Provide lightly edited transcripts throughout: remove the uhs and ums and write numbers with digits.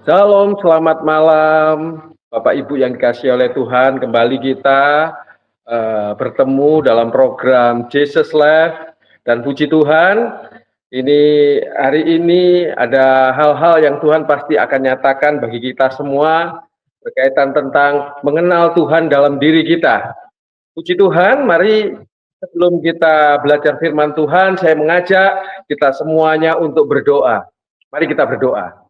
Shalom, selamat malam, Bapak Ibu yang dikasihi oleh Tuhan. Kembali kita bertemu dalam program Jesus Live, dan puji Tuhan, hari ini ada hal-hal yang Tuhan pasti akan nyatakan bagi kita semua berkaitan tentang mengenal Tuhan dalam diri kita. Puji Tuhan, mari sebelum kita belajar firman Tuhan, saya mengajak kita semuanya untuk berdoa. Mari kita berdoa.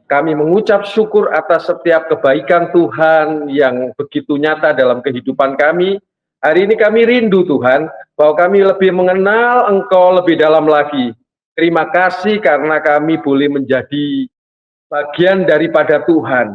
Kami mengucap syukur atas setiap kebaikan Tuhan yang begitu nyata dalam kehidupan kami. Hari ini kami rindu Tuhan, bahwa kami lebih mengenal Engkau lebih dalam lagi. Terima kasih karena kami boleh menjadi bagian daripada Tuhan.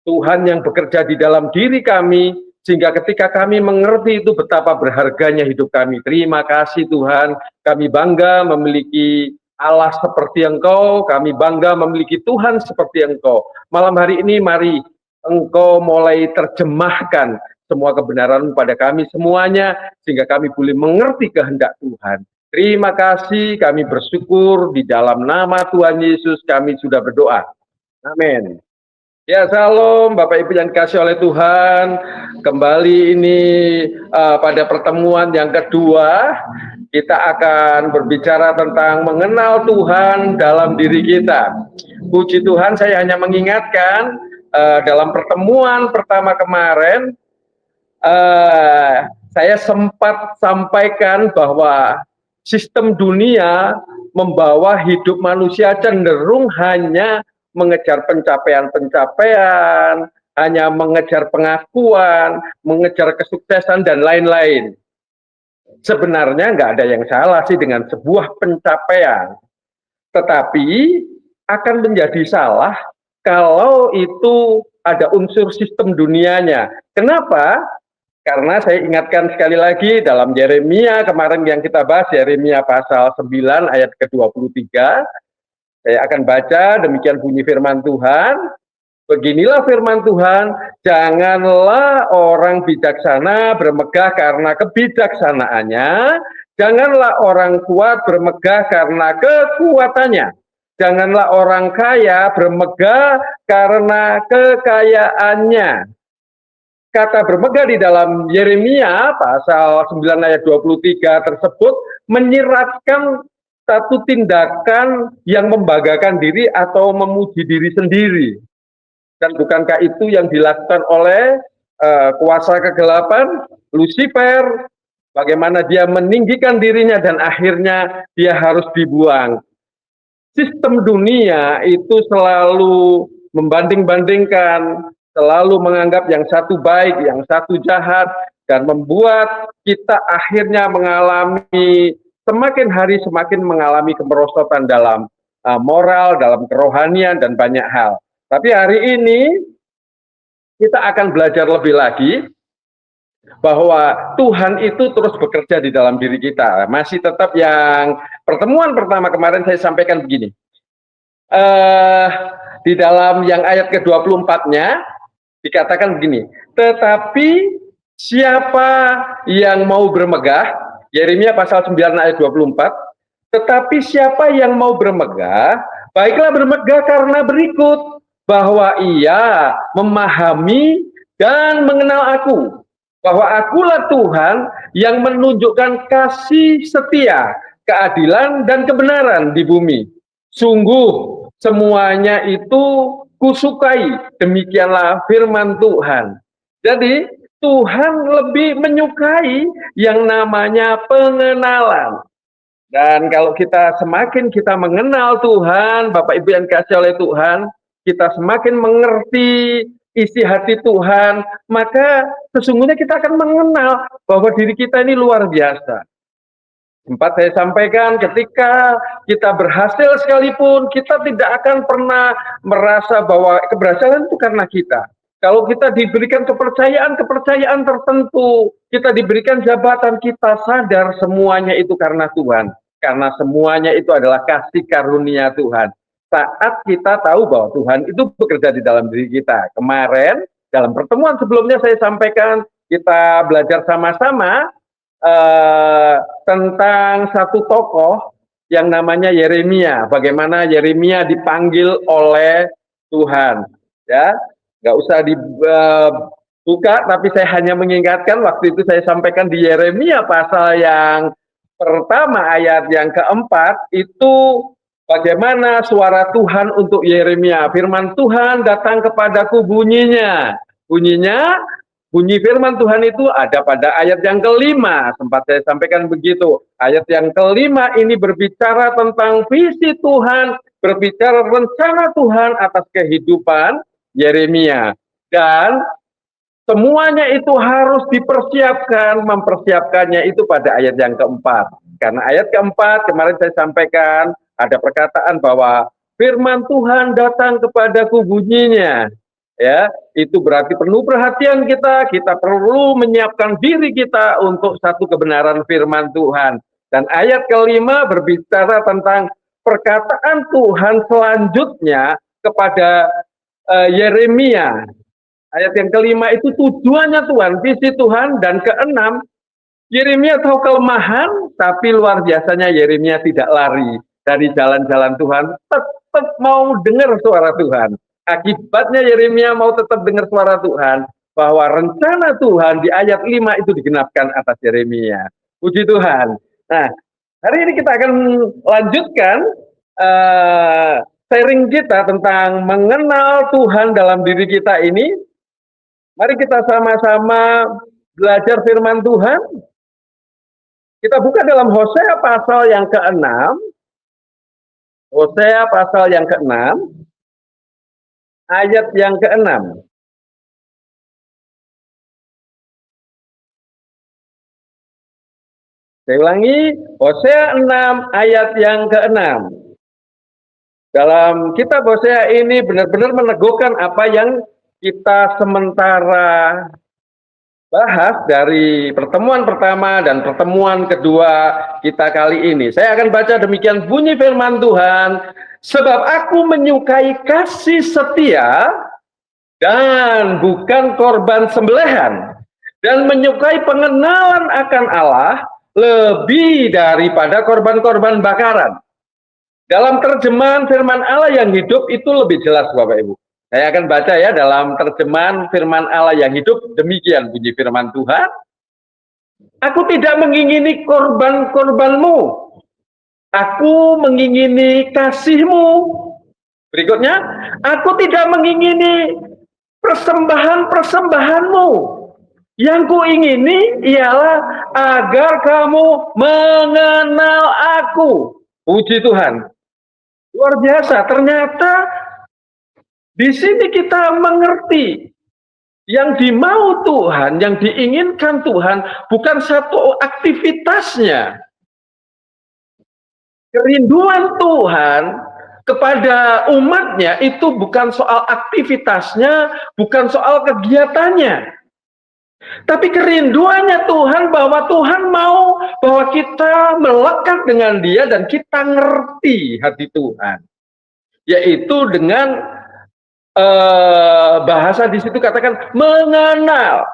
Tuhan yang bekerja di dalam diri kami, sehingga ketika kami mengerti itu betapa berharganya hidup kami. Terima kasih Tuhan, kami bangga memiliki Allah seperti Engkau, kami bangga memiliki Tuhan seperti Engkau. Malam hari ini mari Engkau mulai terjemahkan semua kebenaran pada kami semuanya, sehingga kami boleh mengerti kehendak Tuhan. Terima kasih, kami bersyukur di dalam nama Tuhan Yesus kami sudah berdoa. Amin. Ya, salam Bapak Ibu yang dikasihi oleh Tuhan. Kembali ini pada pertemuan yang kedua, kita akan berbicara tentang mengenal Tuhan dalam diri kita. Puji Tuhan, saya hanya mengingatkan dalam pertemuan pertama kemarin, saya sempat sampaikan bahwa sistem dunia membawa hidup manusia cenderung hanya mengejar pencapaian-pencapaian, hanya mengejar pengakuan, mengejar kesuksesan, dan lain-lain. Sebenarnya nggak ada yang salah sih dengan sebuah pencapaian, tetapi akan menjadi salah kalau itu ada unsur sistem dunianya. Kenapa? Karena saya ingatkan sekali lagi dalam Yeremia kemarin yang kita bahas, Yeremia pasal 9 ayat ke-23, saya akan baca, demikian bunyi firman Tuhan. Beginilah firman Tuhan, janganlah orang bijaksana bermegah karena kebijaksanaannya, janganlah orang kuat bermegah karena kekuatannya, janganlah orang kaya bermegah karena kekayaannya. Kata bermegah di dalam Yeremia pasal 9 ayat 23 tersebut menyiratkan satu tindakan yang membanggakan diri atau memuji diri sendiri. Dan bukankah itu yang dilakukan oleh kuasa kegelapan, Lucifer, bagaimana dia meninggikan dirinya dan akhirnya dia harus dibuang. Sistem dunia itu selalu membanding-bandingkan, selalu menganggap yang satu baik, yang satu jahat, dan membuat kita akhirnya mengalami semakin hari semakin mengalami kemerosotan dalam moral, dalam kerohanian, dan banyak hal. Tapi hari ini kita akan belajar lebih lagi bahwa Tuhan itu terus bekerja di dalam diri kita. Masih tetap yang pertemuan pertama kemarin saya sampaikan begini. Di dalam yang ayat ke-24-nya dikatakan begini, tetapi siapa yang mau bermegah, Yeremia pasal 9 ayat 24, tetapi siapa yang mau bermegah, baiklah bermegah karena berikut, bahwa ia memahami dan mengenal aku, bahwa akulah Tuhan yang menunjukkan kasih setia, keadilan, dan kebenaran di bumi. Sungguh semuanya itu kusukai, demikianlah firman Tuhan. Jadi Tuhan lebih menyukai yang namanya pengenalan. Dan kalau semakin kita mengenal Tuhan, Bapak Ibu yang dikasihi oleh Tuhan, kita semakin mengerti isi hati Tuhan, maka sesungguhnya kita akan mengenal bahwa diri kita ini luar biasa. Sempat saya sampaikan, ketika kita berhasil sekalipun, kita tidak akan pernah merasa bahwa keberhasilan itu karena kita. Kalau kita diberikan kepercayaan tertentu, kita diberikan jabatan, kita sadar semuanya itu karena Tuhan. Karena semuanya itu adalah kasih karunia Tuhan. Saat kita tahu bahwa Tuhan itu bekerja di dalam diri kita. Kemarin, dalam pertemuan sebelumnya saya sampaikan, kita belajar sama-sama tentang satu tokoh yang namanya Yeremia. Bagaimana Yeremia dipanggil oleh Tuhan. Ya, nggak usah dibuka, tapi saya hanya mengingatkan waktu itu saya sampaikan di Yeremia pasal yang pertama ayat yang keempat itu bagaimana suara Tuhan untuk Yeremia. Firman Tuhan datang kepadaku bunyinya. Bunyi firman Tuhan itu ada pada ayat yang kelima. Sempat saya sampaikan begitu. Ayat yang kelima ini berbicara tentang visi Tuhan, berbicara rencana Tuhan atas kehidupan Yeremia. Dan semuanya itu harus dipersiapkan, mempersiapkannya itu pada ayat yang keempat. Karena ayat keempat kemarin saya sampaikan ada perkataan bahwa firman Tuhan datang kepadaku bunyinya. Ya, itu berarti penuh perhatian kita perlu menyiapkan diri kita untuk satu kebenaran firman Tuhan. Dan ayat kelima berbicara tentang perkataan Tuhan selanjutnya kepada Yeremia. Ayat yang kelima itu tujuannya Tuhan, visi Tuhan. Dan keenam, Yeremia tahu kelemahan, tapi luar biasanya Yeremia tidak lari dari jalan-jalan Tuhan, tetap mau dengar suara Tuhan. Akibatnya Yeremia mau tetap dengar suara Tuhan, bahwa rencana Tuhan di ayat 5 itu digenapkan atas Yeremia. Puji Tuhan. Nah, hari ini kita akan lanjutkan sharing kita tentang mengenal Tuhan dalam diri kita ini. Mari kita sama-sama belajar firman Tuhan. Kita buka dalam Hosea pasal yang ke-6. Hosea pasal yang ke-6, ayat yang ke-6. Saya ulangi, Hosea 6 ayat yang ke-6. Dalam kitab Hosea ini benar-benar meneguhkan apa yang kita sementara bahas dari pertemuan pertama dan pertemuan kedua kita kali ini. Saya akan baca demikian bunyi firman Tuhan, sebab aku menyukai kasih setia dan bukan korban sembelihan, dan menyukai pengenalan akan Allah lebih daripada korban-korban bakaran. Dalam terjemahan firman Allah yang hidup itu lebih jelas Bapak Ibu. Saya akan baca ya dalam terjemahan firman Allah yang hidup, demikian bunyi firman Tuhan. Aku tidak mengingini korban-korbanmu, aku mengingini kasihmu. Berikutnya, aku tidak mengingini persembahan-persembahanmu. Yang kuingini ialah agar kamu mengenal aku. Puji Tuhan. Luar biasa, ternyata di sini kita mengerti yang dimau Tuhan, yang diinginkan Tuhan bukan satu aktivitasnya. Kerinduan Tuhan kepada umatnya itu bukan soal aktivitasnya, bukan soal kegiatannya. Tapi kerinduannya Tuhan bahwa Tuhan mau bahwa kita melekat dengan Dia dan kita ngerti hati Tuhan. Yaitu dengan bahasa di situ katakan mengenal.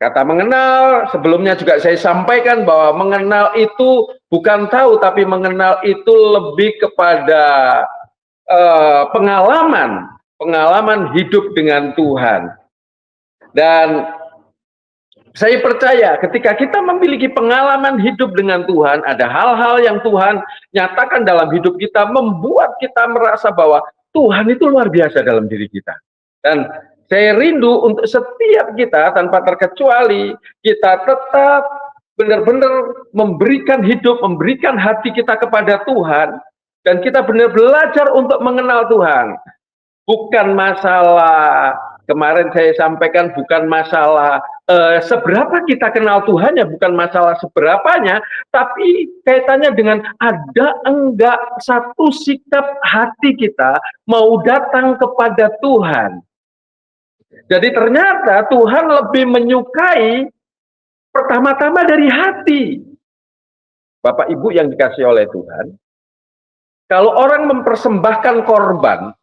Kata mengenal sebelumnya juga saya sampaikan bahwa mengenal itu bukan tahu, tapi mengenal itu lebih kepada pengalaman hidup dengan Tuhan. Dan saya percaya ketika kita memiliki pengalaman hidup dengan Tuhan, ada hal-hal yang Tuhan nyatakan dalam hidup kita membuat kita merasa bahwa Tuhan itu luar biasa dalam diri kita. Dan saya rindu untuk setiap kita tanpa terkecuali kita tetap benar-benar memberikan hidup, memberikan hati kita kepada Tuhan. Dan kita benar belajar untuk mengenal Tuhan. Bukan masalah, kemarin saya sampaikan bukan masalah seberapa kita kenal Tuhan, ya bukan masalah seberapanya, tapi kaitannya dengan ada enggak satu sikap hati kita mau datang kepada Tuhan. Jadi ternyata Tuhan lebih menyukai pertama-tama dari hati. Bapak Ibu yang dikasih oleh Tuhan, kalau orang mempersembahkan korban,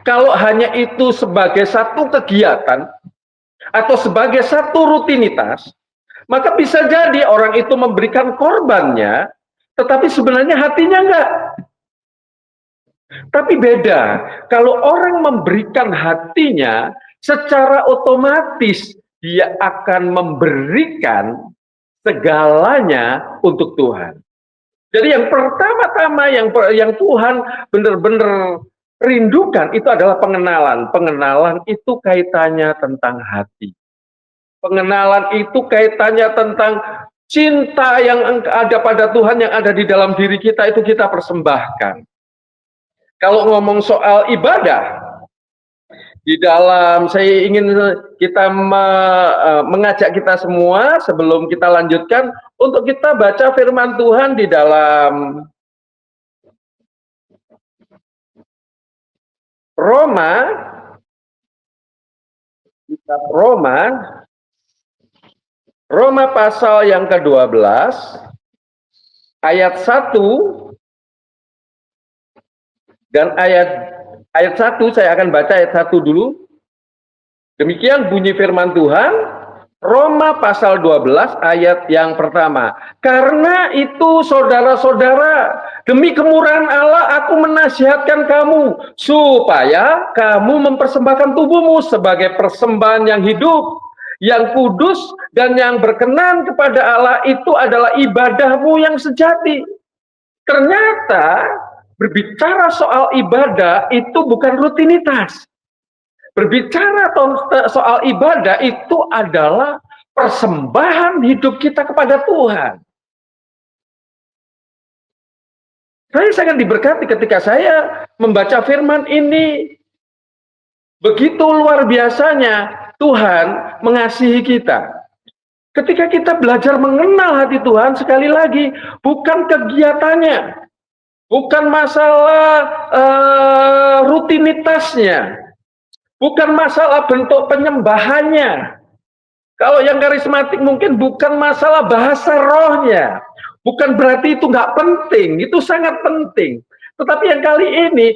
kalau hanya itu sebagai satu kegiatan atau sebagai satu rutinitas, maka bisa jadi orang itu memberikan korbannya, tetapi sebenarnya hatinya enggak. Tapi beda, kalau orang memberikan hatinya, secara otomatis dia akan memberikan segalanya untuk Tuhan. Jadi yang pertama-tama yang Tuhan benar-benar rindukan itu adalah pengenalan. Pengenalan itu kaitannya tentang hati. Pengenalan itu kaitannya tentang cinta yang ada pada Tuhan, yang ada di dalam diri kita, itu kita persembahkan. Kalau ngomong soal ibadah, di dalam saya ingin kita mengajak kita semua sebelum kita lanjutkan untuk kita baca firman Tuhan di dalam Roma, kitab Roma pasal yang ke-12 ayat 1 dan ayat 1 saya akan baca ayat 1 dulu. Demikian bunyi firman Tuhan, Roma pasal 12 ayat yang pertama. Karena itu saudara-saudara, demi kemurahan Allah aku menasihatkan kamu supaya kamu mempersembahkan tubuhmu sebagai persembahan yang hidup, yang kudus dan yang berkenan kepada Allah, itu adalah ibadahmu yang sejati. Ternyata berbicara soal ibadah itu bukan rutinitas. Berbicara soal ibadah itu adalah persembahan hidup kita kepada Tuhan. Saya sangat diberkati ketika saya membaca firman ini. Begitu luar biasanya Tuhan mengasihi kita. Ketika kita belajar mengenal hati Tuhan, sekali lagi, bukan kegiatannya, bukan masalah rutinitasnya, bukan masalah bentuk penyembahannya. Kalau yang karismatik mungkin bukan masalah bahasa rohnya. Bukan berarti itu nggak penting, itu sangat penting. Tetapi yang kali ini,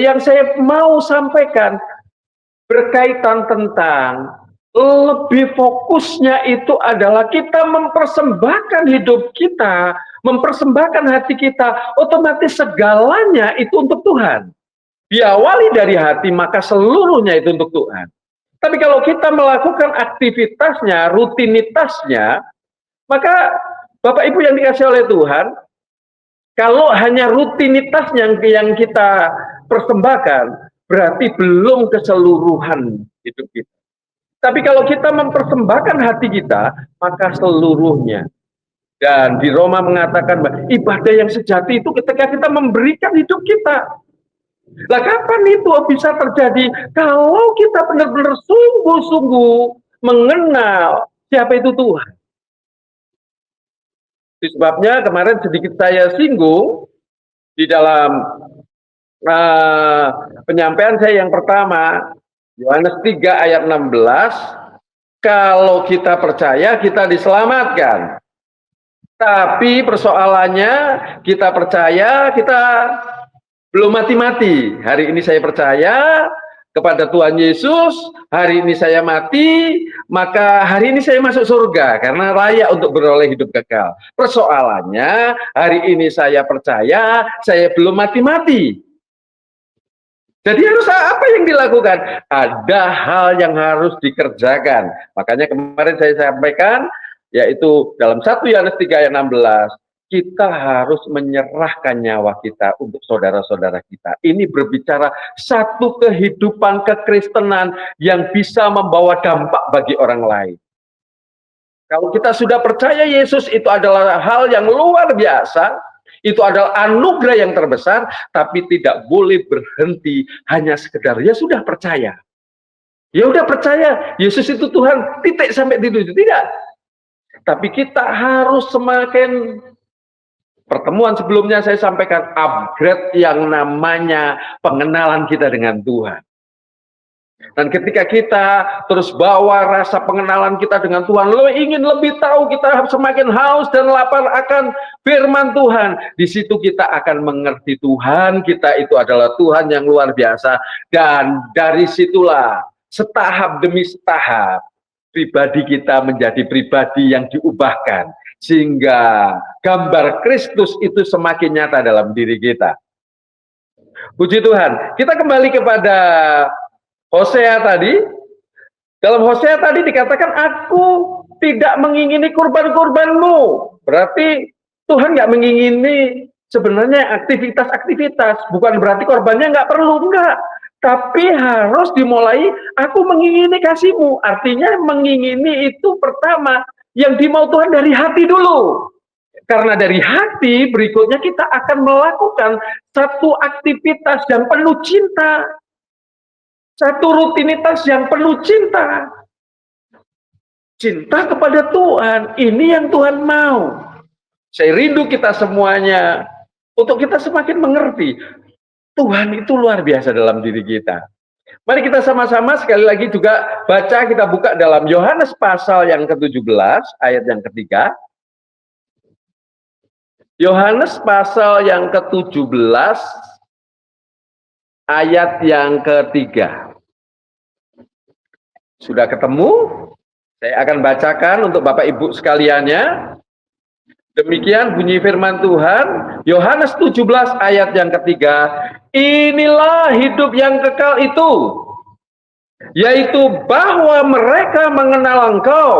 yang saya mau sampaikan, berkaitan tentang lebih fokusnya itu adalah kita mempersembahkan hidup kita, mempersembahkan hati kita, otomatis segalanya itu untuk Tuhan. Diawali dari hati, maka seluruhnya itu untuk Tuhan. Tapi kalau kita melakukan aktivitasnya, rutinitasnya, maka Bapak Ibu yang dikasih oleh Tuhan, kalau hanya rutinitasnya yang kita persembahkan, berarti belum keseluruhan hidup kita. Tapi kalau kita mempersembahkan hati kita, maka seluruhnya. Dan di Roma mengatakan bahwa ibadah yang sejati itu ketika kita memberikan hidup kita. Lah kapan itu bisa terjadi? Kalau kita benar-benar sungguh-sungguh mengenal siapa itu Tuhan. Itu sebabnya kemarin sedikit saya singgung di dalam penyampaian saya yang pertama, Yohanes 3 ayat 16, kalau kita percaya kita diselamatkan. Tapi persoalannya kita percaya kita belum mati-mati. Hari ini saya percaya kepada Tuhan Yesus, hari ini saya mati, maka hari ini saya masuk surga karena layak untuk beroleh hidup kekal. Persoalannya hari ini saya percaya saya belum mati-mati. Jadi harus apa yang dilakukan? Ada hal yang harus dikerjakan. Makanya kemarin saya sampaikan, yaitu dalam 1 Yohanes 3 ayat 16, kita harus menyerahkan nyawa kita untuk saudara-saudara kita. Ini berbicara satu kehidupan kekristenan yang bisa membawa dampak bagi orang lain. Kalau kita sudah percaya Yesus itu adalah hal yang luar biasa, itu adalah anugerah yang terbesar, tapi tidak boleh berhenti hanya sekedar ya sudah percaya. Ya udah percaya Yesus itu Tuhan, titik sampai di situ. Tidak. Tapi kita harus semakin, pertemuan sebelumnya saya sampaikan, upgrade yang namanya pengenalan kita dengan Tuhan. Dan ketika kita terus bawa rasa pengenalan kita dengan Tuhan, lo ingin lebih tahu, kita semakin haus dan lapar akan firman Tuhan. Di situ kita akan mengerti Tuhan kita itu adalah Tuhan yang luar biasa. Dan dari situlah setahap demi setahap pribadi kita menjadi pribadi yang diubahkan. sehingga gambar Kristus itu semakin nyata dalam diri kita. Puji Tuhan. Kita kembali kepada Hosea tadi. Dalam Hosea tadi dikatakan, aku tidak mengingini kurban-kurbanmu. Berarti Tuhan nggak mengingini sebenarnya aktivitas-aktivitas. Bukan berarti korbannya nggak perlu, enggak. Tapi harus dimulai, aku mengingini kasihmu. Artinya mengingini itu pertama, yang dimau Tuhan dari hati dulu. Karena dari hati, berikutnya kita akan melakukan satu aktivitas yang penuh cinta. Satu rutinitas yang penuh cinta. Cinta kepada Tuhan, ini yang Tuhan mau. Saya rindu kita semuanya, untuk kita semakin mengerti, Tuhan itu luar biasa dalam diri kita. Mari kita sama-sama sekali lagi juga baca, kita buka dalam Yohanes pasal yang ke-17, ayat yang ketiga. Yohanes pasal yang ke-17, ayat yang ketiga. Sudah ketemu? Saya akan bacakan untuk Bapak Ibu sekaliannya. Demikian bunyi firman Tuhan, Yohanes 17 ayat yang ketiga. Inilah hidup yang kekal itu, yaitu bahwa mereka mengenal Engkau,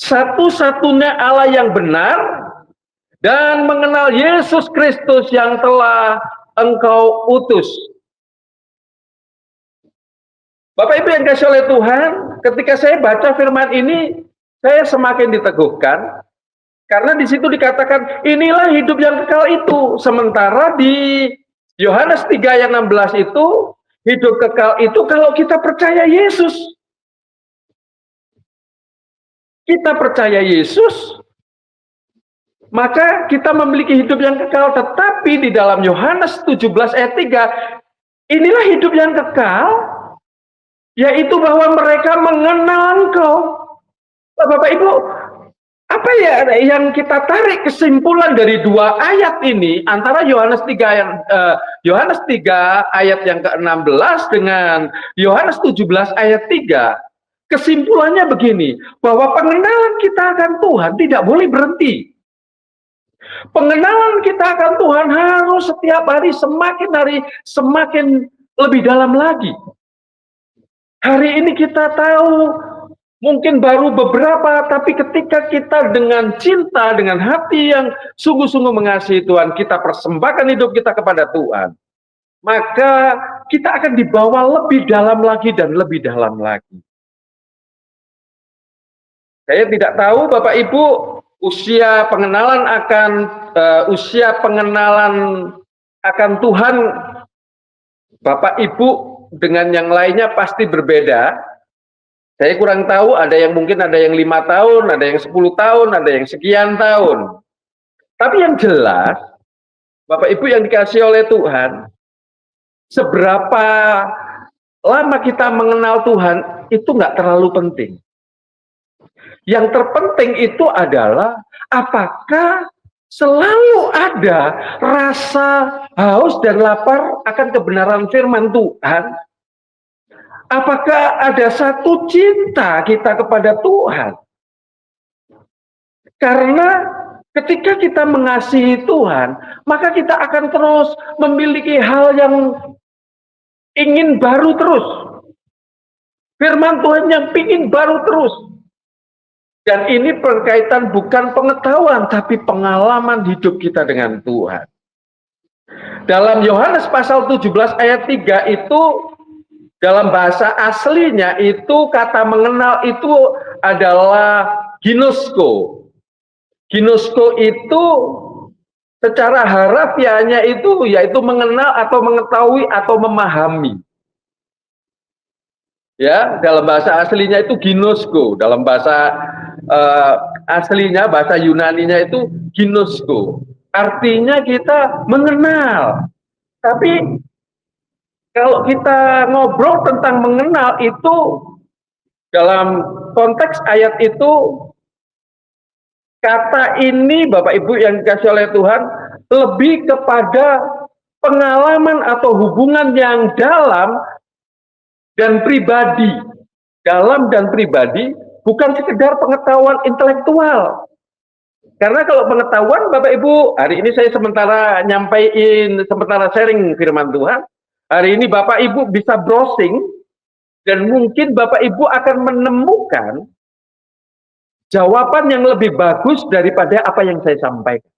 satu-satunya Allah yang benar, dan mengenal Yesus Kristus yang telah Engkau utus. Bapak Ibu yang dikasihi oleh Tuhan, ketika saya baca firman ini, saya semakin diteguhkan, karena di situ dikatakan, inilah hidup yang kekal itu. Sementara di Yohanes 3 ayat 16 itu, hidup kekal itu kalau kita percaya Yesus. Kita percaya Yesus, maka kita memiliki hidup yang kekal. Tetapi di dalam Yohanes 17 ayat 3, inilah hidup yang kekal, yaitu bahwa mereka mengenal Engkau. Bapak Ibu, apa ya yang kita tarik kesimpulan dari dua ayat ini, antara Yohanes 3 ayat yang ke-16 dengan Yohanes 17 ayat 3? Kesimpulannya begini, bahwa pengenalan kita akan Tuhan tidak boleh berhenti. Pengenalan kita akan Tuhan harus setiap hari semakin lebih dalam lagi. Hari ini kita tahu mungkin baru beberapa, tapi ketika kita dengan cinta, dengan hati yang sungguh-sungguh mengasihi Tuhan, kita persembahkan hidup kita kepada Tuhan, maka kita akan dibawa lebih dalam lagi dan lebih dalam lagi. Saya tidak tahu Bapak Ibu, usia pengenalan akan Tuhan Bapak Ibu dengan yang lainnya pasti berbeda. Saya kurang tahu, ada yang mungkin ada yang 5 tahun, ada yang 10 tahun, ada yang sekian tahun. Tapi yang jelas, Bapak Ibu yang dikasihi oleh Tuhan, seberapa lama kita mengenal Tuhan itu nggak terlalu penting. Yang terpenting itu adalah apakah selalu ada rasa haus dan lapar akan kebenaran firman Tuhan. Apakah ada satu cinta kita kepada Tuhan? Karena ketika kita mengasihi Tuhan, maka kita akan terus memiliki hal yang ingin baru terus. Firman Tuhan yang ingin baru terus. Dan ini berkaitan bukan pengetahuan, tapi pengalaman hidup kita dengan Tuhan. Dalam Yohanes pasal 17 ayat 3 itu, dalam bahasa aslinya itu kata mengenal itu adalah ginosko. Ginosko itu secara harafiahnya itu yaitu mengenal atau mengetahui atau memahami. Ya, dalam bahasa aslinya itu ginosko, dalam bahasa aslinya, bahasa Yunaninya itu ginosko. Artinya kita mengenal. Tapi kalau kita ngobrol tentang mengenal itu dalam konteks ayat itu, kata ini Bapak Ibu yang dikasihi oleh Tuhan lebih kepada pengalaman atau hubungan yang dalam dan pribadi. Dalam dan pribadi, bukan sekedar pengetahuan intelektual. Karena kalau pengetahuan Bapak Ibu, hari ini saya sementara sharing firman Tuhan. Hari ini Bapak Ibu bisa browsing dan mungkin Bapak Ibu akan menemukan jawaban yang lebih bagus daripada apa yang saya sampaikan.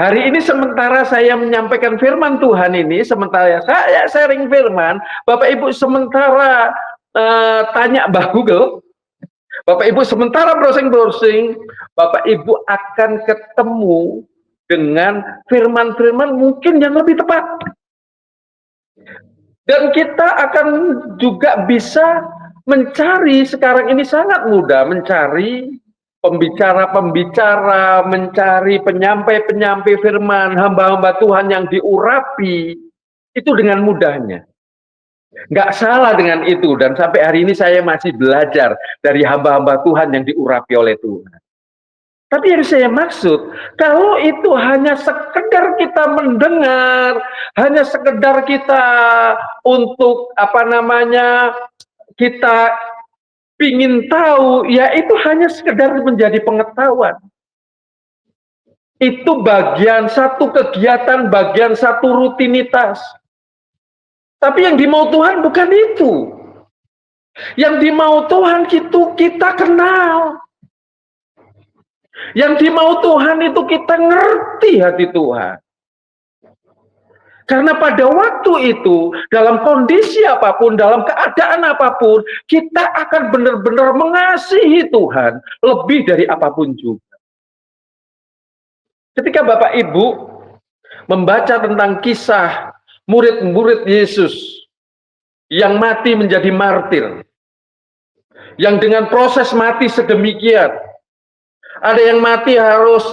Hari ini sementara saya menyampaikan firman Tuhan ini, sementara saya sharing firman, Bapak Ibu sementara tanya Mbah Google, Bapak Ibu sementara browsing-browsing, Bapak Ibu akan ketemu dengan firman-firman mungkin yang lebih tepat. Dan kita akan juga bisa mencari, sekarang ini sangat mudah mencari pembicara-pembicara, mencari penyampai-penyampai firman, hamba-hamba Tuhan yang diurapi, itu dengan mudahnya. Nggak salah dengan itu, dan sampai hari ini saya masih belajar dari hamba-hamba Tuhan yang diurapi oleh Tuhan. Tapi yang saya maksud, kalau itu hanya sekedar kita mendengar, hanya sekedar kita untuk kita ingin tahu, ya itu hanya sekedar menjadi pengetahuan. Itu bagian satu kegiatan, bagian satu rutinitas. Tapi yang dimau Tuhan bukan itu. Yang dimau Tuhan itu kita kenal. Yang dimau Tuhan itu kita ngerti hati Tuhan. Karena pada waktu itu, dalam kondisi apapun, dalam keadaan apapun, kita akan benar-benar mengasihi Tuhan lebih dari apapun juga. Ketika Bapak Ibu membaca tentang kisah murid-murid Yesus yang mati menjadi martir, yang dengan proses mati sedemikian, ada yang mati harus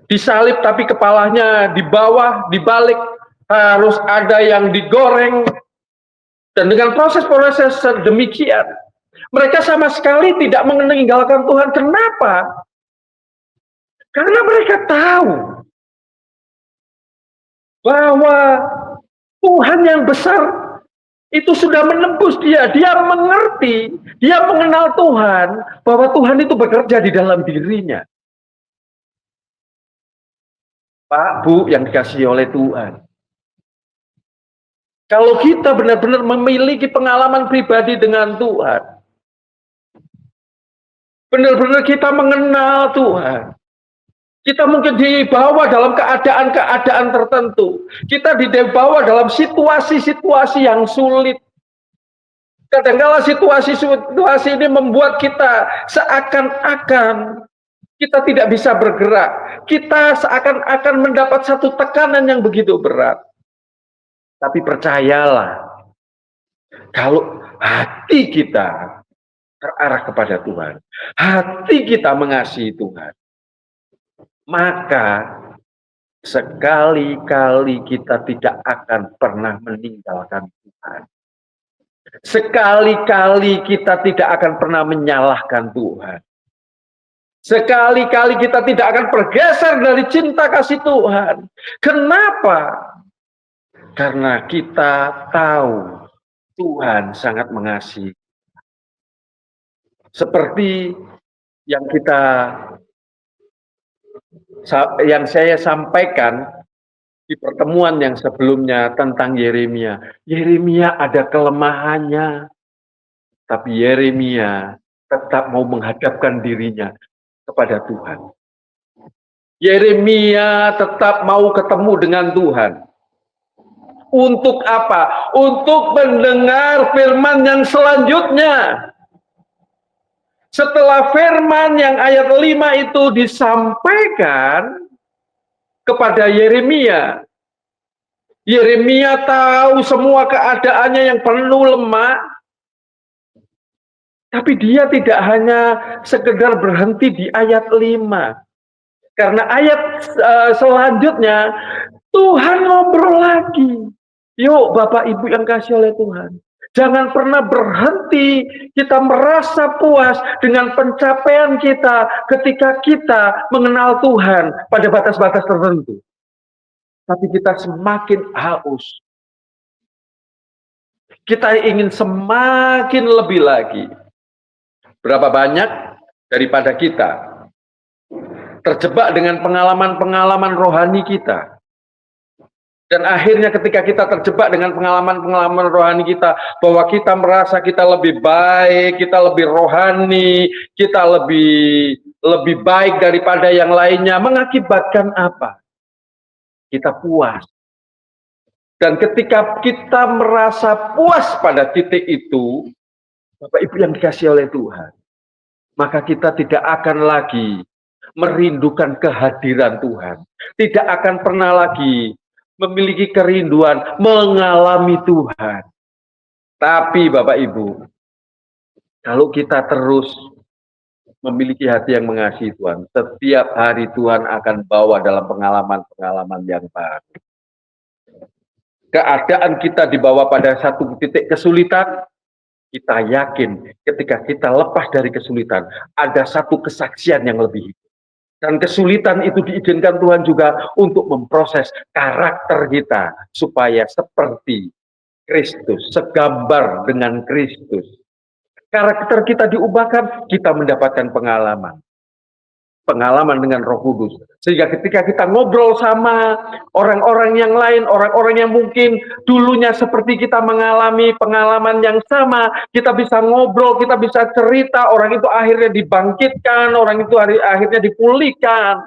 disalib tapi kepalanya di bawah, dibalik, harus ada yang digoreng, dan dengan proses-proses sedemikian, mereka sama sekali tidak meninggalkan Tuhan. Kenapa? Karena mereka tahu bahwa Tuhan yang besar itu sudah menembus dia. Dia mengerti, dia mengenal Tuhan, bahwa Tuhan itu bekerja di dalam dirinya. Pak, Bu, yang dikasihi oleh Tuhan. Kalau kita benar-benar memiliki pengalaman pribadi dengan Tuhan, benar-benar kita mengenal Tuhan, kita mungkin dibawa dalam keadaan-keadaan tertentu, kita dibawa dalam situasi-situasi yang sulit. Kadang-kala situasi-situasi ini membuat kita seakan-akan kita tidak bisa bergerak. Kita seakan-akan mendapat satu tekanan yang begitu berat. Tapi percayalah, kalau hati kita terarah kepada Tuhan, hati kita mengasihi Tuhan, maka sekali-kali kita tidak akan pernah meninggalkan Tuhan. Sekali-kali kita tidak akan pernah menyalahkan Tuhan. Sekali-kali kita tidak akan bergeser dari cinta kasih Tuhan. Kenapa? Karena kita tahu Tuhan sangat mengasihi. Seperti yang saya sampaikan di pertemuan yang sebelumnya tentang Yeremia. Yeremia ada kelemahannya, tapi Yeremia tetap mau menghadapkan dirinya kepada Tuhan. Yeremia tetap mau ketemu dengan Tuhan. Untuk apa? Untuk mendengar firman yang selanjutnya. Setelah firman yang ayat 5 itu disampaikan kepada Yeremia, Yeremia tahu semua keadaannya yang penuh lemah, tapi dia tidak hanya sekedar berhenti di ayat 5. Karena ayat selanjutnya, Tuhan ngobrol lagi. Yuk Bapak Ibu yang kasih oleh Tuhan, jangan pernah berhenti kita merasa puas dengan pencapaian kita ketika kita mengenal Tuhan pada batas-batas tertentu. Tapi kita semakin haus. Kita ingin semakin lebih lagi. Berapa banyak daripada kita terjebak dengan pengalaman-pengalaman rohani kita. Dan akhirnya ketika kita terjebak dengan pengalaman-pengalaman rohani kita, bahwa kita merasa kita lebih baik, kita lebih rohani, kita lebih baik daripada yang lainnya, mengakibatkan apa? Kita puas. Dan ketika kita merasa puas pada titik itu, Bapak Ibu yang dikasihi oleh Tuhan, maka kita tidak akan lagi merindukan kehadiran Tuhan. Tidak akan pernah lagi memiliki kerinduan mengalami Tuhan. Tapi Bapak Ibu, kalau kita terus memiliki hati yang mengasihi Tuhan, setiap hari Tuhan akan bawa dalam pengalaman-pengalaman yang baru. Keadaan kita dibawa pada satu titik kesulitan, kita yakin ketika kita lepas dari kesulitan, ada satu kesaksian yang lebih hidup. Dan kesulitan itu diizinkan Tuhan juga untuk memproses karakter kita supaya seperti Kristus, segambar dengan Kristus. Karakter kita diubahkan, kita mendapatkan pengalaman dengan Roh Kudus. Sehingga ketika kita ngobrol sama orang-orang yang lain, orang-orang yang mungkin dulunya seperti kita mengalami pengalaman yang sama, kita bisa ngobrol, kita bisa cerita, orang itu akhirnya dibangkitkan, orang itu akhirnya dipulihkan.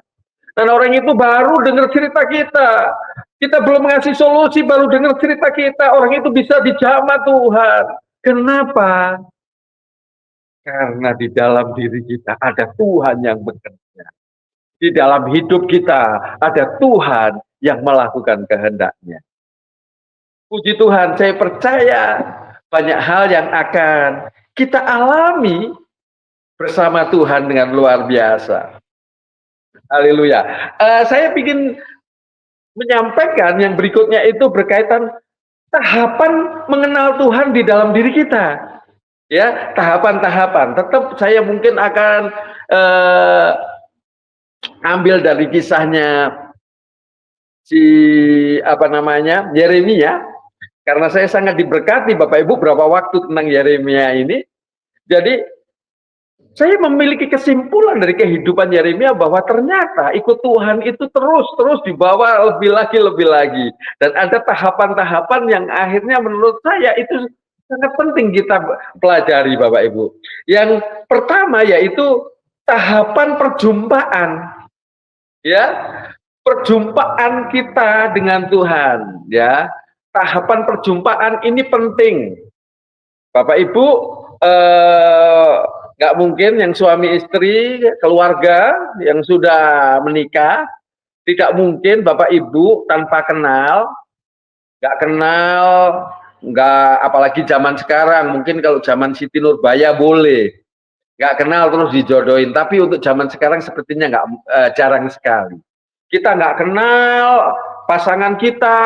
Dan orang itu baru dengar cerita kita. Kita belum mengasih solusi, baru dengar cerita kita, orang itu bisa dijamah Tuhan. Kenapa? Karena di dalam diri kita ada Tuhan yang bekerja. Di dalam hidup kita ada Tuhan yang melakukan kehendak-Nya. Puji Tuhan, saya percaya banyak hal yang akan kita alami bersama Tuhan dengan luar biasa. Haleluya. Saya ingin menyampaikan yang berikutnya itu berkaitan tahapan mengenal Tuhan di dalam diri kita. Ya, tahapan-tahapan. Tetap saya mungkin akan ambil dari kisahnya Yeremia, karena saya sangat diberkati Bapak Ibu berapa waktu tentang Yeremia ini. Jadi saya memiliki kesimpulan dari kehidupan Yeremia bahwa ternyata ikut Tuhan itu terus dibawa lebih lagi. Dan ada tahapan-tahapan yang akhirnya menurut saya itu sangat penting kita pelajari Bapak Ibu. Yang pertama yaitu tahapan perjumpaan. Ya, perjumpaan kita dengan Tuhan, ya. Tahapan perjumpaan ini penting. Bapak Ibu, nggak mungkin yang suami istri, keluarga yang sudah menikah, tidak mungkin Bapak Ibu tanpa kenal, nggak apalagi zaman sekarang, mungkin kalau zaman Siti Nurbaya boleh, nggak kenal terus dijodohin, tapi untuk zaman sekarang sepertinya jarang sekali. Kita nggak kenal pasangan kita,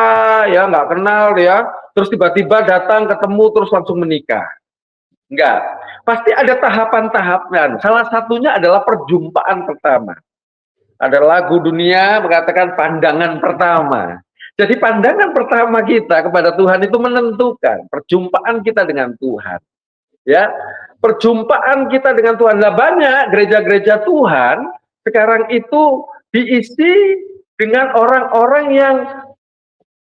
ya nggak kenal ya, terus tiba-tiba datang ketemu terus langsung menikah. Enggak, pasti ada tahapan-tahapan. Salah satunya adalah perjumpaan pertama. Ada lagu dunia mengatakan pandangan pertama. Jadi pandangan pertama kita kepada Tuhan itu menentukan perjumpaan kita dengan Tuhan. Ya, perjumpaan kita dengan Tuhan. Nah, banyak gereja-gereja Tuhan sekarang itu diisi dengan orang-orang yang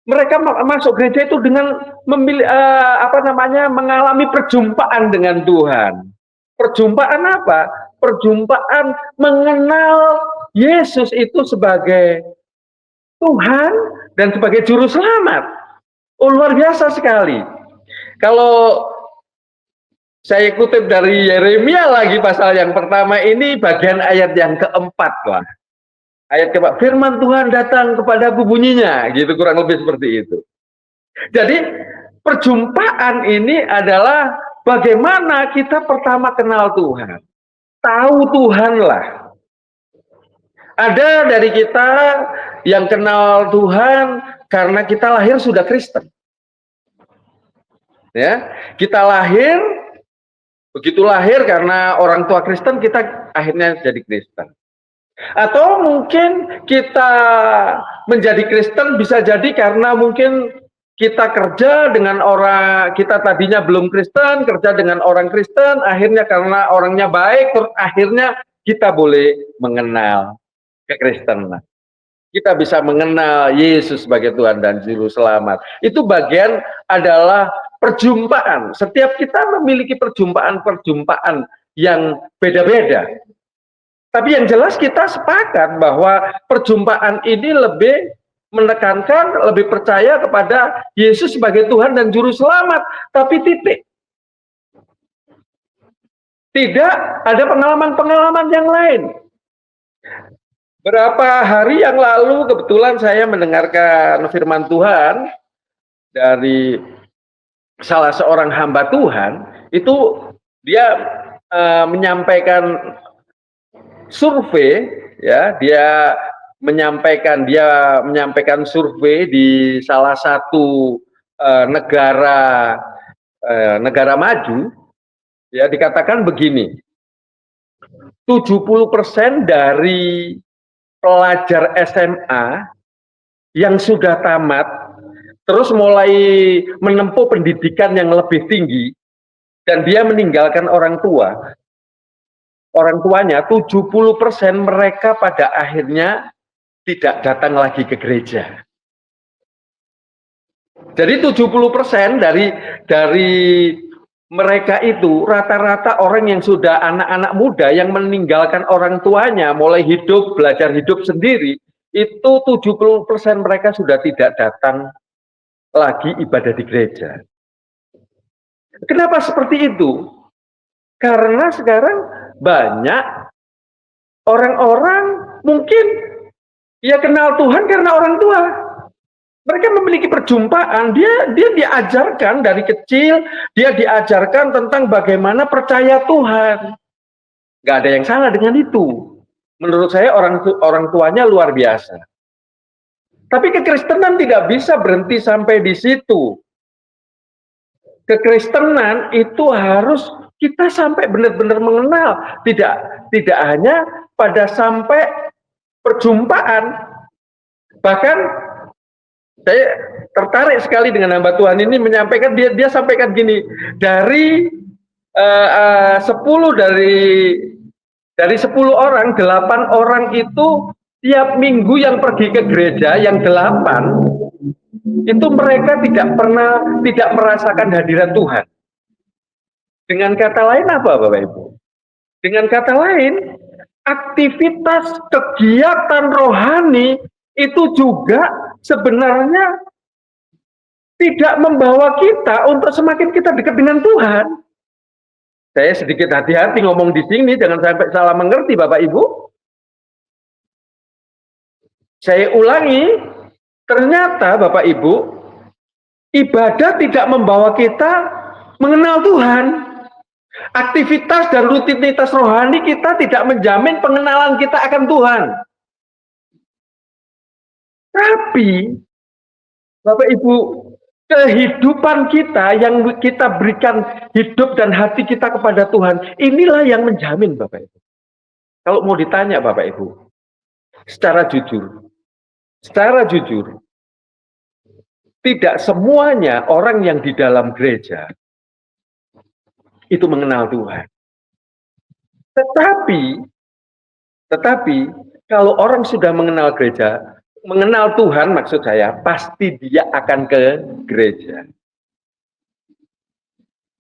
mereka masuk gereja itu dengan mengalami perjumpaan dengan Tuhan. Perjumpaan apa? Perjumpaan mengenal Yesus itu sebagai Tuhan dan sebagai juru selamat. Oh, luar biasa sekali. Kalau saya kutip dari Yeremia lagi pasal yang pertama ini bagian ayat yang keempat lah. Ayat keempat, firman Tuhan datang kepadaku bunyinya, gitu kurang lebih seperti itu. Jadi perjumpaan ini adalah bagaimana kita pertama kenal Tuhan. Tahu Tuhan lah. Ada dari kita yang kenal Tuhan karena kita lahir sudah Kristen. Ya, kita lahir, begitu lahir karena orang tua Kristen kita akhirnya jadi Kristen. Atau mungkin kita menjadi Kristen bisa jadi karena mungkin kita kerja dengan orang, kita tadinya belum Kristen, kerja dengan orang Kristen, akhirnya karena orangnya baik, terus akhirnya kita boleh mengenal. kekristenan. Kita bisa mengenal Yesus sebagai Tuhan dan Juru Selamat. Itu bagian adalah perjumpaan. Setiap kita memiliki perjumpaan-perjumpaan yang beda-beda. Tapi yang jelas kita sepakat bahwa perjumpaan ini lebih menekankan, lebih percaya kepada Yesus sebagai Tuhan dan Juru Selamat. Tapi titik. Tidak ada pengalaman-pengalaman yang lain. Berapa hari yang lalu kebetulan saya mendengarkan firman Tuhan dari salah seorang hamba Tuhan, itu dia menyampaikan survei, ya, dia menyampaikan survei di salah satu negara maju, ya, dikatakan begini, 70% dari pelajar SMA yang sudah tamat terus mulai menempuh pendidikan yang lebih tinggi dan dia meninggalkan orang tuanya, 70% mereka pada akhirnya tidak datang lagi ke gereja. Jadi 70% dari mereka itu rata-rata orang yang sudah anak-anak muda yang meninggalkan orang tuanya, mulai belajar hidup sendiri, itu 70% mereka sudah tidak datang lagi ibadah di gereja. Kenapa seperti itu? Karena sekarang banyak orang-orang mungkin ya kenal Tuhan karena orang tua. Mereka memiliki perjumpaan, dia diajarkan dari kecil, dia diajarkan tentang bagaimana percaya Tuhan. Gak ada yang salah dengan itu. Menurut saya orang tuanya luar biasa. Tapi kekristenan tidak bisa berhenti sampai di situ. Kekristenan itu harus kita sampai benar-benar mengenal, tidak hanya pada sampai perjumpaan. Bahkan saya tertarik sekali dengan hamba Tuhan ini menyampaikan, dia sampaikan gini, dari 10 orang, 8 orang itu tiap minggu yang pergi ke gereja, yang 8 itu mereka tidak merasakan hadirat Tuhan. Dengan kata lain apa Bapak Ibu? Dengan kata lain, aktivitas kegiatan rohani itu juga sebenarnya tidak membawa kita untuk semakin kita dekat dengan Tuhan. Saya sedikit hati-hati ngomong di sini, jangan sampai salah mengerti Bapak Ibu. Saya ulangi, ternyata Bapak Ibu, ibadah tidak membawa kita mengenal Tuhan. Aktivitas dan rutinitas rohani kita tidak menjamin pengenalan kita akan Tuhan. Tapi, Bapak Ibu, kehidupan kita yang kita berikan hidup dan hati kita kepada Tuhan, inilah yang menjamin Bapak Ibu. Kalau mau ditanya Bapak Ibu, secara jujur, tidak semuanya orang yang di dalam gereja itu mengenal Tuhan. Tetapi kalau orang sudah mengenal gereja, mengenal Tuhan maksud saya, pasti dia akan ke gereja.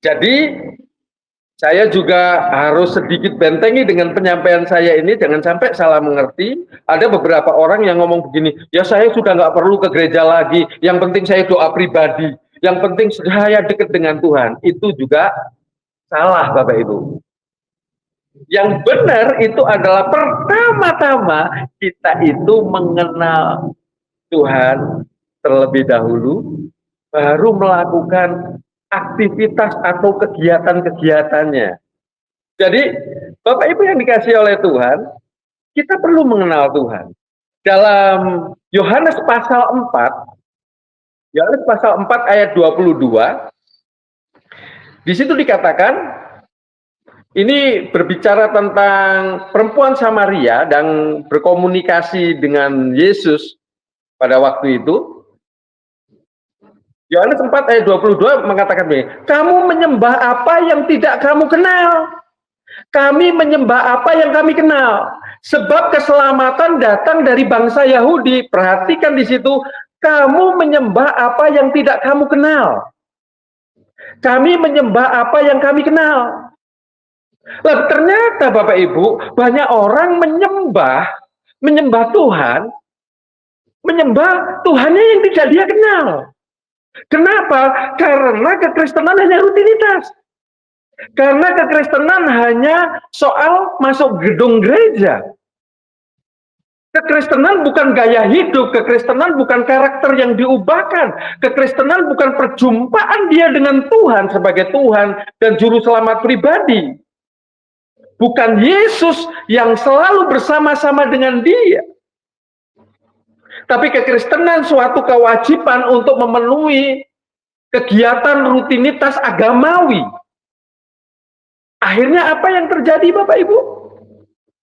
Jadi saya juga harus sedikit bentengi dengan penyampaian saya ini, jangan sampai salah mengerti. Ada beberapa orang yang ngomong begini, ya saya sudah nggak perlu ke gereja lagi, yang penting saya doa pribadi, yang penting saya dekat dengan Tuhan. Itu juga salah Bapak Ibu. Yang benar itu adalah pertama-tama kita itu mengenal Tuhan terlebih dahulu, baru melakukan aktivitas atau kegiatan-kegiatannya. Jadi Bapak Ibu yang dikasihi oleh Tuhan, kita perlu mengenal Tuhan. Dalam Yohanes pasal 4 ayat 22, di situ dikatakan, ini berbicara tentang perempuan Samaria dan berkomunikasi dengan Yesus pada waktu itu. Yohanes 4 ayat 22 mengatakan begini, kamu menyembah apa yang tidak kamu kenal? Kami menyembah apa yang kami kenal. Sebab keselamatan datang dari bangsa Yahudi. Perhatikan di situ, kamu menyembah apa yang tidak kamu kenal. Kami menyembah apa yang kami kenal. Lalu ternyata Bapak Ibu, banyak orang menyembah Tuhan, menyembah Tuhannya yang tidak dia kenal. Kenapa? Karena kekristenan hanya rutinitas. Karena kekristenan hanya soal masuk gedung gereja. Kekristenan bukan gaya hidup, kekristenan bukan karakter yang diubahkan, kekristenan bukan perjumpaan dia dengan Tuhan sebagai Tuhan dan juru selamat pribadi. Bukan Yesus yang selalu bersama-sama dengan dia. Tapi kekristenan suatu kewajiban untuk memenuhi kegiatan rutinitas agamawi. Akhirnya apa yang terjadi Bapak Ibu?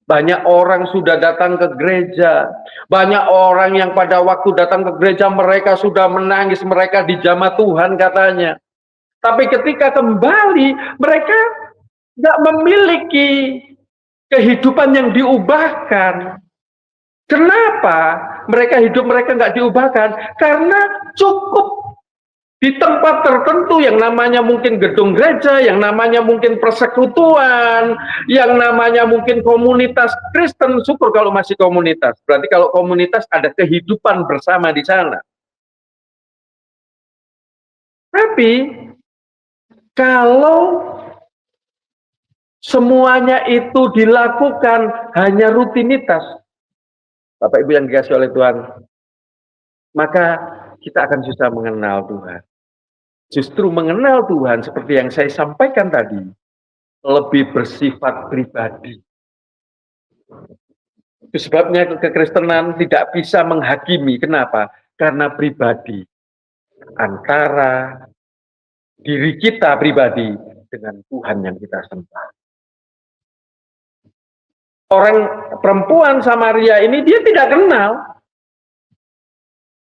Banyak orang sudah datang ke gereja. Banyak orang yang pada waktu datang ke gereja mereka sudah menangis, mereka dijamah Tuhan katanya. Tapi ketika kembali mereka nggak memiliki kehidupan yang diubahkan. Kenapa hidup mereka nggak diubahkan? Karena cukup di tempat tertentu yang namanya mungkin gedung gereja, yang namanya mungkin persekutuan, yang namanya mungkin komunitas Kristen, syukur kalau masih komunitas. Berarti kalau komunitas ada kehidupan bersama di sana. Tapi kalau semuanya itu dilakukan hanya rutinitas, Bapak Ibu yang dikasih oleh Tuhan, maka kita akan susah mengenal Tuhan. Justru mengenal Tuhan seperti yang saya sampaikan tadi, lebih bersifat pribadi. Itu sebabnya kekristenan tidak bisa menghakimi. Kenapa? Karena pribadi. Antara diri kita pribadi dengan Tuhan yang kita sembah. Orang perempuan Samaria ini dia tidak kenal.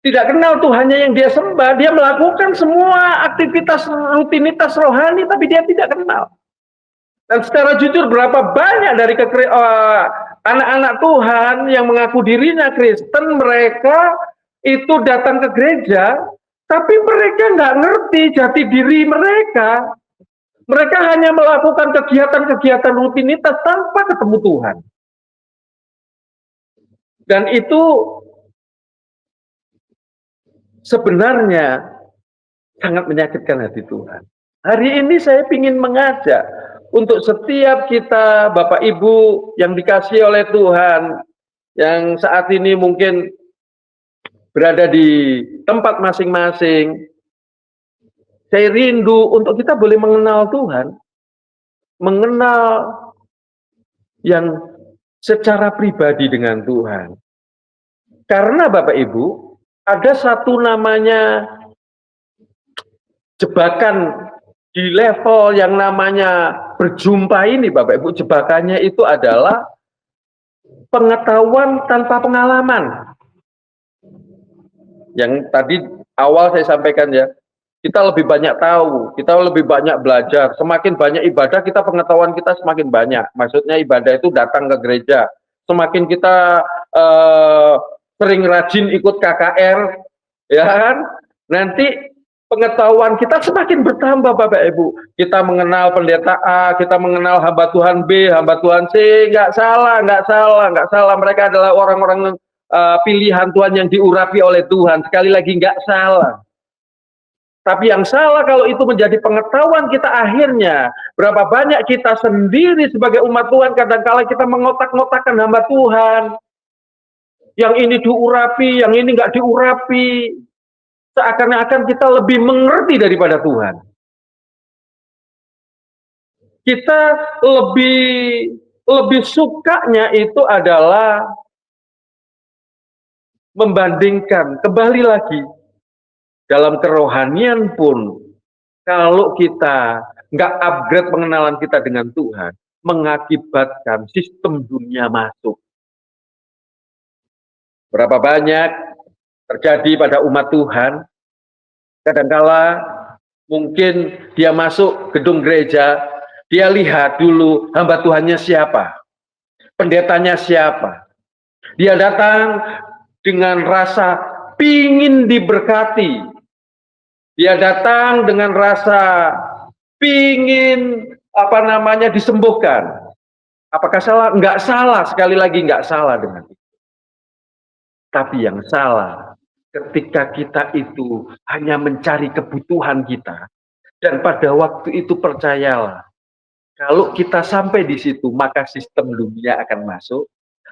Tidak kenal Tuhannya yang dia sembah, dia melakukan semua aktivitas rutinitas rohani, tapi dia tidak kenal. Dan secara jujur berapa banyak dari anak-anak Tuhan yang mengaku dirinya Kristen, mereka itu datang ke gereja, tapi mereka nggak ngerti jati diri mereka. Mereka hanya melakukan kegiatan-kegiatan rutinitas tanpa ketemu Tuhan. Dan itu sebenarnya sangat menyakitkan hati Tuhan. Hari ini saya ingin mengajak untuk setiap kita, Bapak Ibu yang dikasihi oleh Tuhan, yang saat ini mungkin berada di tempat masing-masing, saya rindu untuk kita boleh mengenal Tuhan, mengenal yang secara pribadi dengan Tuhan. Karena Bapak Ibu, ada satu namanya jebakan di level yang namanya berjumpa ini Bapak Ibu. Jebakannya itu adalah pengetahuan tanpa pengalaman. Yang tadi awal saya sampaikan ya, kita lebih banyak tahu, kita lebih banyak belajar. Semakin banyak ibadah, kita pengetahuan kita semakin banyak. Maksudnya ibadah itu datang ke gereja. Semakin kita sering rajin ikut KKR, ya kan? Nanti pengetahuan kita semakin bertambah Bapak Ibu. Kita mengenal pendeta A, kita mengenal hamba Tuhan B, hamba Tuhan C. Nggak salah. Mereka adalah orang-orang pilihan Tuhan yang diurapi oleh Tuhan. Sekali lagi nggak salah. Tapi yang salah kalau itu menjadi pengetahuan kita akhirnya. Berapa banyak kita sendiri sebagai umat Tuhan kadang-kala kita mengotak-ngotakkan hamba Tuhan. Yang ini diurapi, yang ini nggak diurapi. Seakan-akan kita lebih mengerti daripada Tuhan. Kita lebih sukanya itu adalah membandingkan, kembali lagi, dalam kerohanian pun, kalau kita nggak upgrade pengenalan kita dengan Tuhan, mengakibatkan sistem dunia masuk. Berapa banyak terjadi pada umat Tuhan, kadangkala mungkin dia masuk gedung gereja, Dia lihat dulu hamba Tuhannya siapa, pendetanya siapa. Dia datang dengan rasa pingin diberkati. Dia datang dengan rasa pingin disembuhkan. Apakah salah? Enggak salah, sekali lagi enggak salah dengan itu. Tapi yang salah ketika kita itu hanya mencari kebutuhan kita. Dan pada waktu itu percayalah, kalau kita sampai di situ, maka sistem dunia akan masuk,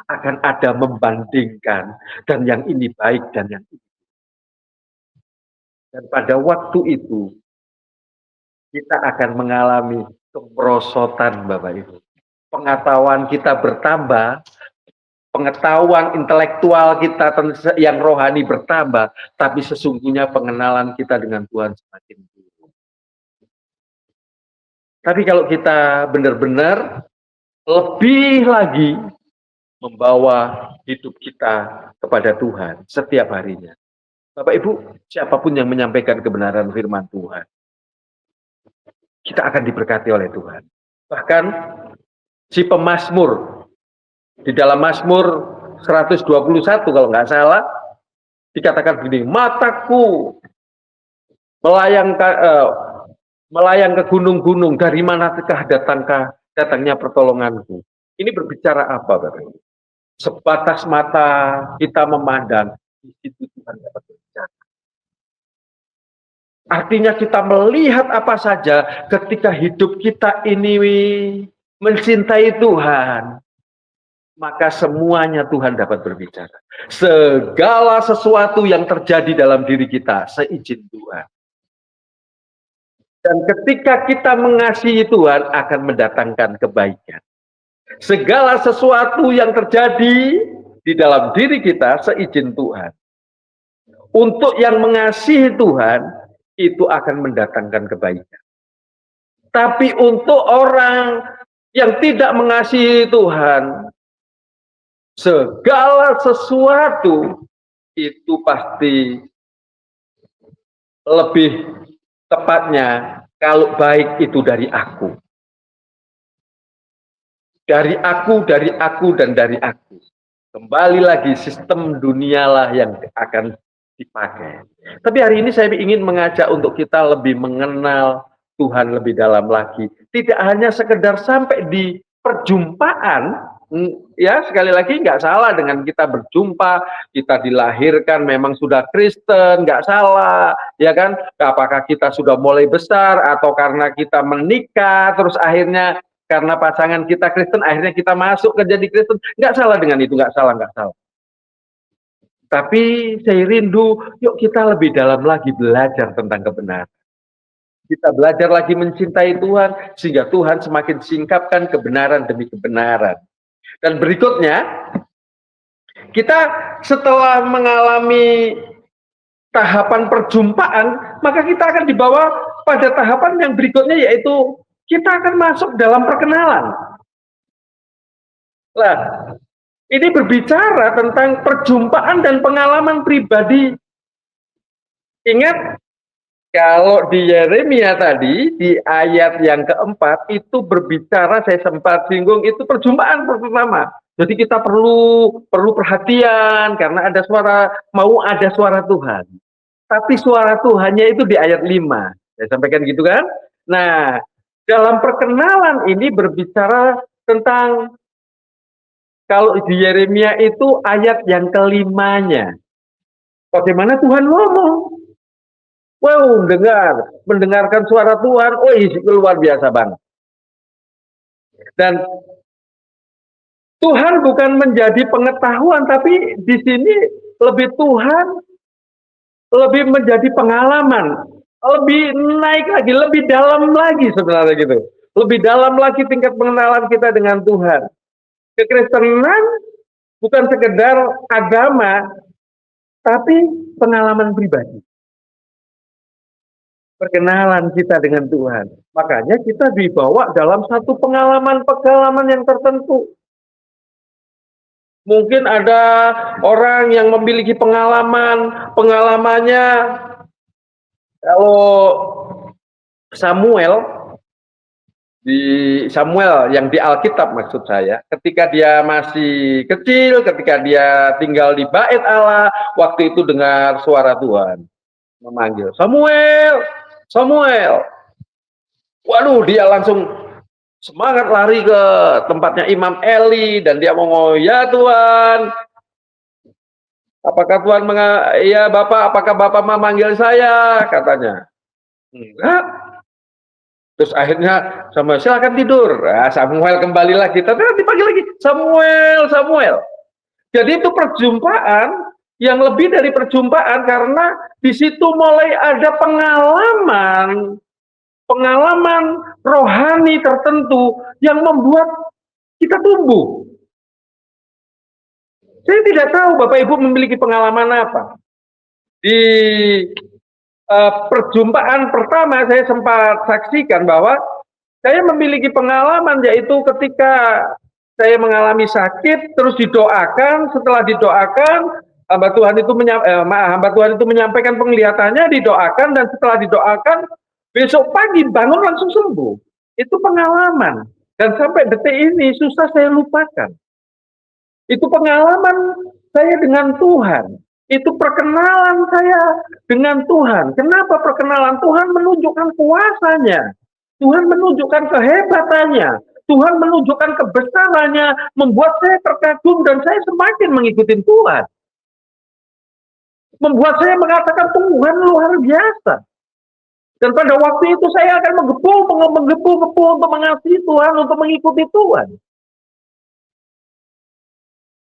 akan ada membandingkan, dan yang ini baik dan yang ini. Dan pada waktu itu, kita akan mengalami kemerosotan, Bapak Ibu. Pengetahuan kita bertambah, pengetahuan intelektual kita yang rohani bertambah, tapi sesungguhnya pengenalan kita dengan Tuhan semakin buruk. Tapi kalau kita benar-benar lebih lagi membawa hidup kita kepada Tuhan setiap harinya. Bapak Ibu, siapapun yang menyampaikan kebenaran firman Tuhan, kita akan diberkati oleh Tuhan. Bahkan si pemazmur di dalam Mazmur 121 kalau nggak salah dikatakan begini, mataku melayang ke gunung-gunung, dari manakah datangnya pertolonganku. Ini berbicara apa, Bapak Ibu? Sebatas mata kita memandang, di situ Tuhan dapat berbicara. Artinya kita melihat apa saja ketika hidup kita ini mencintai Tuhan, maka semuanya Tuhan dapat berbicara. Segala sesuatu yang terjadi dalam diri kita seizin Tuhan. Dan ketika kita mengasihi Tuhan akan mendatangkan kebaikan. Segala sesuatu yang terjadi di dalam diri kita seizin Tuhan. Untuk yang mengasihi Tuhan, itu akan mendatangkan kebaikan. Tapi untuk orang yang tidak mengasihi Tuhan, segala sesuatu itu pasti lebih tepatnya kalau baik itu dari aku. Dari aku, dan dari aku. Kembali lagi sistem dunialah yang akan dipakai. Tapi hari ini saya ingin mengajak untuk kita lebih mengenal Tuhan lebih dalam lagi. Tidak hanya sekedar sampai di perjumpaan, ya sekali lagi nggak salah dengan kita berjumpa, kita dilahirkan memang sudah Kristen, nggak salah, ya kan? Apakah kita sudah mulai besar atau karena kita menikah, terus akhirnya karena pasangan kita Kristen, akhirnya kita masuk ke jadi Kristen, nggak salah dengan itu, nggak salah. Tapi saya rindu, yuk kita lebih dalam lagi belajar tentang kebenaran. Kita belajar lagi mencintai Tuhan, sehingga Tuhan semakin singkapkan kebenaran demi kebenaran. Dan berikutnya, kita setelah mengalami tahapan perjumpaan, maka kita akan dibawa pada tahapan yang berikutnya, yaitu kita akan masuk dalam perkenalan. Nah, ini berbicara tentang perjumpaan dan pengalaman pribadi. Ingat, kalau di Yeremia tadi, di ayat yang keempat, itu berbicara, saya sempat singgung, itu perjumpaan pertama. Jadi kita perlu perhatian, karena ada suara Tuhan. Tapi suara Tuhannya itu di ayat 5. Saya sampaikan gitu kan? Nah, dalam perkenalan ini berbicara tentang, kalau di Yeremia itu ayat yang kelimanya. Bagaimana Tuhan ngomong? Wow, mendengarkan suara Tuhan, itu luar biasa banget. Dan Tuhan bukan menjadi pengetahuan, tapi di sini Tuhan lebih menjadi pengalaman, lebih naik lagi, lebih dalam lagi sebenarnya gitu. Lebih dalam lagi tingkat pengenalan kita dengan Tuhan. Kekristenan bukan sekedar agama, tapi pengalaman pribadi. Perkenalan kita dengan Tuhan. Makanya kita dibawa dalam satu pengalaman yang tertentu. Mungkin ada orang yang memiliki pengalamannya, kalau Samuel di Samuel yang di Alkitab maksud saya, ketika dia masih kecil, ketika dia tinggal di bait Allah, waktu itu dengar suara Tuhan memanggil, Samuel, Samuel. Waduh, dia langsung semangat lari ke tempatnya Imam Eli dan dia mau ngomong, ya Tuhan, apakah Tuhan ya Bapak, apakah Bapak memanggil saya? Katanya. Enggak. Terus akhirnya Samuel, silakan tidur. Nah, Samuel kembali lagi, tapi dipanggil lagi, Samuel, Samuel. Jadi itu perjumpaan yang lebih dari perjumpaan karena di situ mulai ada pengalaman rohani tertentu yang membuat kita tumbuh. Saya tidak tahu Bapak Ibu memiliki pengalaman apa. Di perjumpaan pertama saya sempat saksikan bahwa saya memiliki pengalaman, yaitu ketika saya mengalami sakit terus didoakan, setelah didoakan hamba Tuhan itu menyampaikan penglihatannya, didoakan, dan setelah didoakan besok pagi bangun langsung sembuh. Itu pengalaman, dan sampai detik ini susah saya lupakan. Itu pengalaman saya dengan Tuhan. Itu perkenalan saya dengan Tuhan. Kenapa perkenalan? Tuhan menunjukkan kuasanya. Tuhan menunjukkan kehebatannya. Tuhan menunjukkan kebesarannya. Membuat saya terkagum dan saya semakin mengikuti Tuhan. Membuat saya mengatakan Tuhan luar biasa. Dan pada waktu itu saya akan menggebu-gebu untuk mengasihi Tuhan, untuk mengikuti Tuhan.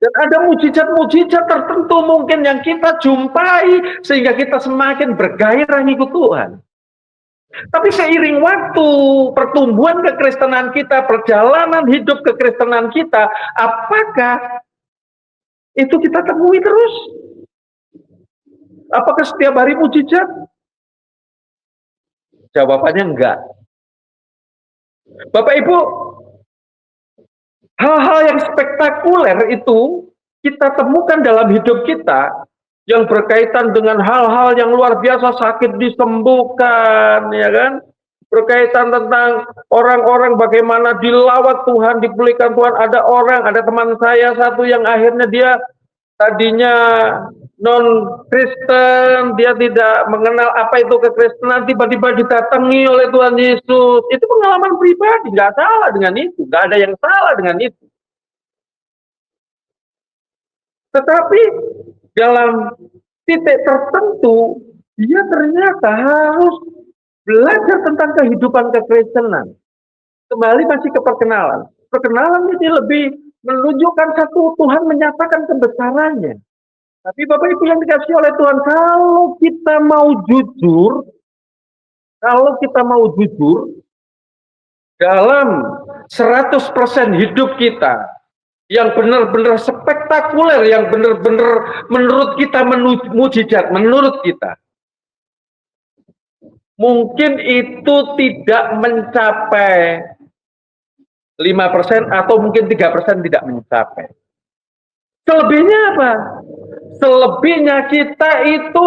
Dan ada mujizat-mujizat tertentu mungkin yang kita jumpai sehingga kita semakin bergairah ikut Tuhan. Tapi seiring waktu, pertumbuhan kekristenan kita, perjalanan hidup kekristenan kita, apakah itu kita temui terus? Apakah setiap hari mujizat? Jawabannya enggak. Bapak Ibu, hal-hal yang spektakuler itu kita temukan dalam hidup kita yang berkaitan dengan hal-hal yang luar biasa, sakit disembuhkan, ya kan? Berkaitan tentang orang-orang bagaimana dilawat Tuhan, dipulihkan Tuhan. Ada teman saya satu yang akhirnya dia tadinya non-Kristen, dia tidak mengenal apa itu kekristenan, tiba-tiba didatangi oleh Tuhan Yesus. Itu pengalaman pribadi, nggak salah dengan itu, nggak ada yang salah dengan itu. Tetapi dalam titik tertentu, dia ternyata harus belajar tentang kehidupan kekristenan. Kembali masih ke perkenalan. Perkenalan ini lebih menunjukkan satu, Tuhan menyatakan kebesarannya. Tapi Bapak Ibu yang dikasih oleh Tuhan, kalau kita mau jujur dalam 100% hidup kita yang benar-benar spektakuler, yang benar-benar menurut kita mujizat, menurut kita, mungkin itu tidak mencapai 5% atau mungkin 3% tidak mencapai. Selebihnya apa? Selebihnya kita itu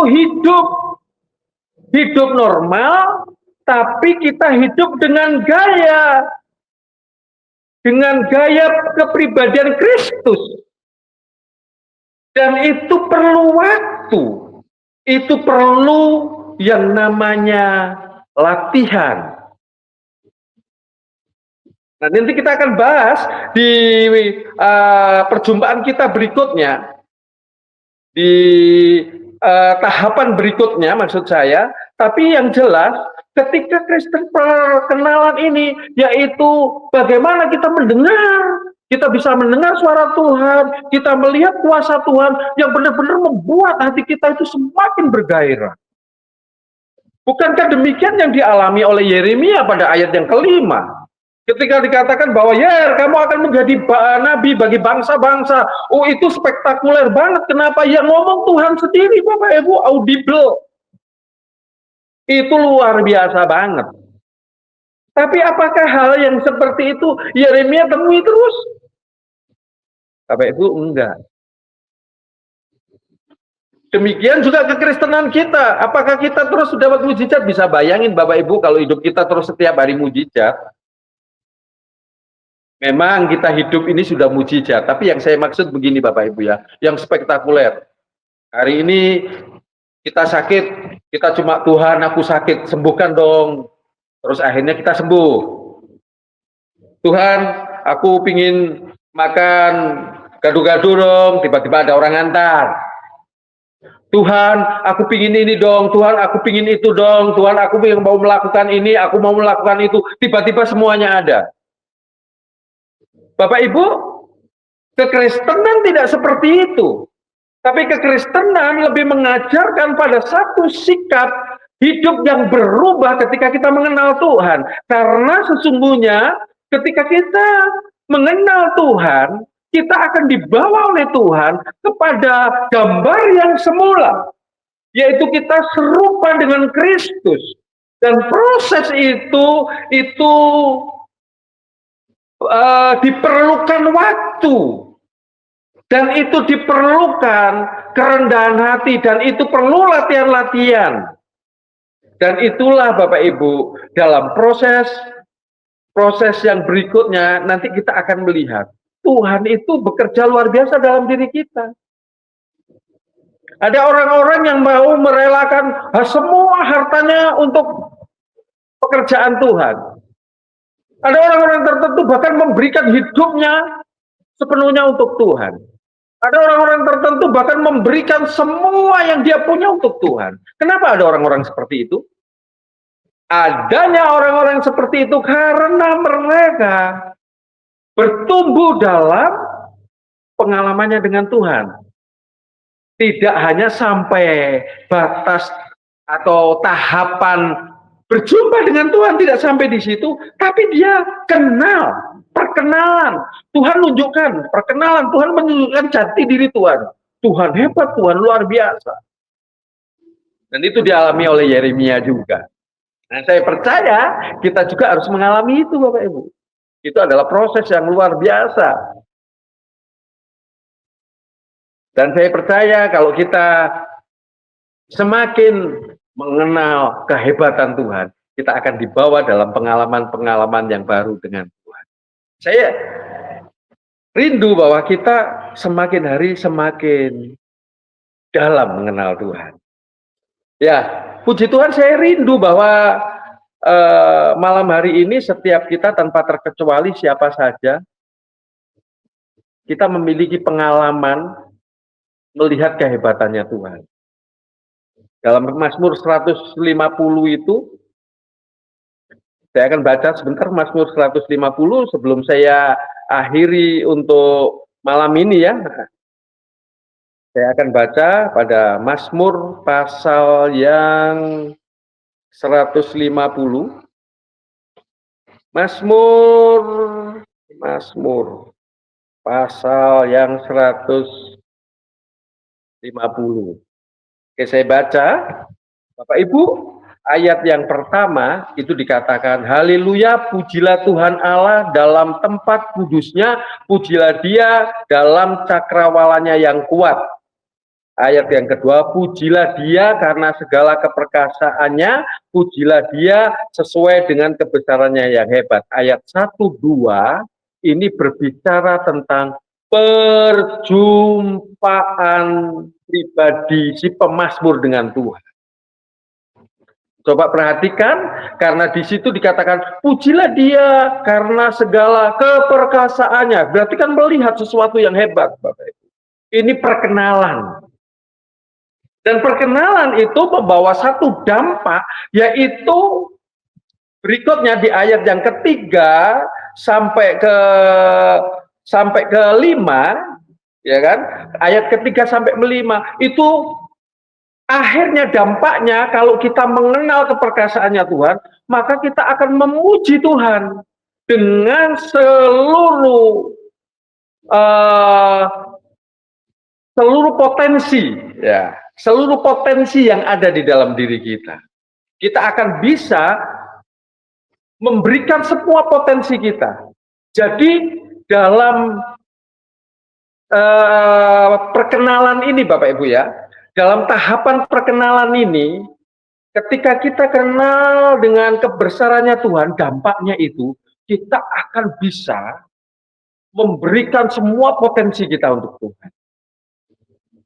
hidup normal, tapi kita hidup dengan gaya kepribadian Kristus. Dan itu perlu waktu, itu perlu yang namanya latihan. Nah, nanti kita akan bahas di perjumpaan kita berikutnya, di tahapan berikutnya maksud saya. Tapi yang jelas ketika Kristen perkenalan ini, yaitu bagaimana kita mendengar, kita bisa mendengar suara Tuhan, kita melihat kuasa Tuhan yang benar-benar membuat hati kita itu semakin bergairah. Bukankah demikian yang dialami oleh Yeremia pada ayat yang kelima? Ketika dikatakan bahwa kamu akan menjadi nabi bagi bangsa-bangsa. Oh, itu spektakuler banget. Kenapa? Ya ngomong Tuhan sendiri, Bapak Ibu, audible. Itu luar biasa banget. Tapi apakah hal yang seperti itu Yeremia temui terus? Bapak Ibu, enggak. Demikian juga kekristenan kita. Apakah kita terus dapat mujizat? Bisa bayangin Bapak Ibu kalau hidup kita terus setiap hari mujizat. Memang kita hidup ini sudah mujizat, tapi yang saya maksud begini Bapak Ibu ya, yang spektakuler. Hari ini kita sakit, kita cuma Tuhan aku sakit, sembuhkan dong. Terus akhirnya kita sembuh. Tuhan, aku pingin makan gado-gado dong, tiba-tiba ada orang ngantar. Tuhan, aku pingin ini dong, Tuhan, aku pingin itu dong, Tuhan, aku mau melakukan ini, aku mau melakukan itu, tiba-tiba semuanya ada. Bapak Ibu, kekristenan tidak seperti itu. Tapi kekristenan lebih mengajarkan pada satu sikap hidup yang berubah ketika kita mengenal Tuhan. Karena sesungguhnya ketika kita mengenal Tuhan, kita akan dibawa oleh Tuhan kepada gambar yang semula, yaitu kita serupa dengan Kristus. Dan proses itu diperlukan waktu, dan itu diperlukan kerendahan hati, dan itu perlu latihan-latihan. Dan itulah Bapak Ibu, dalam proses yang berikutnya nanti kita akan melihat Tuhan itu bekerja luar biasa dalam diri kita. Ada orang-orang yang mau merelakan semua hartanya untuk pekerjaan Tuhan. Ada orang-orang tertentu bahkan memberikan hidupnya sepenuhnya untuk Tuhan. Ada orang-orang tertentu bahkan memberikan semua yang dia punya untuk Tuhan. Kenapa ada orang-orang seperti itu? Adanya orang-orang seperti itu karena mereka bertumbuh dalam pengalamannya dengan Tuhan. Tidak hanya sampai batas atau tahapan berjumpa dengan Tuhan, tidak sampai di situ, tapi dia kenal, perkenalan. Tuhan nunjukkan, perkenalan, Tuhan menunjukkan jati diri Tuhan. Tuhan hebat, Tuhan luar biasa. Dan itu dialami oleh Yeremia juga. Nah, saya percaya kita juga harus mengalami itu Bapak Ibu. Itu adalah proses yang luar biasa. Dan saya percaya kalau kita semakin mengenal kehebatan Tuhan, kita akan dibawa dalam pengalaman-pengalaman yang baru dengan Tuhan. Saya rindu bahwa kita semakin hari semakin dalam mengenal Tuhan. Ya, puji Tuhan saya rindu bahwa malam hari ini setiap kita tanpa terkecuali siapa saja, kita memiliki pengalaman melihat kehebatannya Tuhan. Dalam Mazmur 150 itu, saya akan baca sebentar Mazmur 150 sebelum saya akhiri untuk malam ini ya. Saya akan baca pada Mazmur pasal yang 150. Mazmur pasal yang 150. Oke, saya baca. Bapak Ibu, ayat yang pertama itu dikatakan, haleluya, pujilah Tuhan Allah dalam tempat kudusnya, pujilah dia dalam cakrawalanya yang kuat. Ayat yang kedua, pujilah dia karena segala keperkasaannya, pujilah dia sesuai dengan kebesarannya yang hebat. Ayat 1, 2 ini berbicara tentang perjumpaan pribadi si pemazmur dengan Tuhan. Coba perhatikan, karena di situ dikatakan pujilah dia karena segala keperkasaannya. Berarti kan melihat sesuatu yang hebat, Bapak Ibu. Ini perkenalan. Dan perkenalan itu membawa satu dampak, yaitu berikutnya di ayat yang ketiga sampai ke 5, ya kan? Ayat ketiga sampai 5 itu akhirnya dampaknya kalau kita mengenal keperkasaannya Tuhan, maka kita akan memuji Tuhan dengan seluruh potensi, ya, seluruh potensi yang ada di dalam diri kita. Kita akan bisa memberikan semua potensi kita. Jadi dalam perkenalan ini Bapak Ibu ya, dalam tahapan perkenalan ini, ketika kita kenal dengan kebesarannya Tuhan, dampaknya itu kita akan bisa memberikan semua potensi kita untuk Tuhan.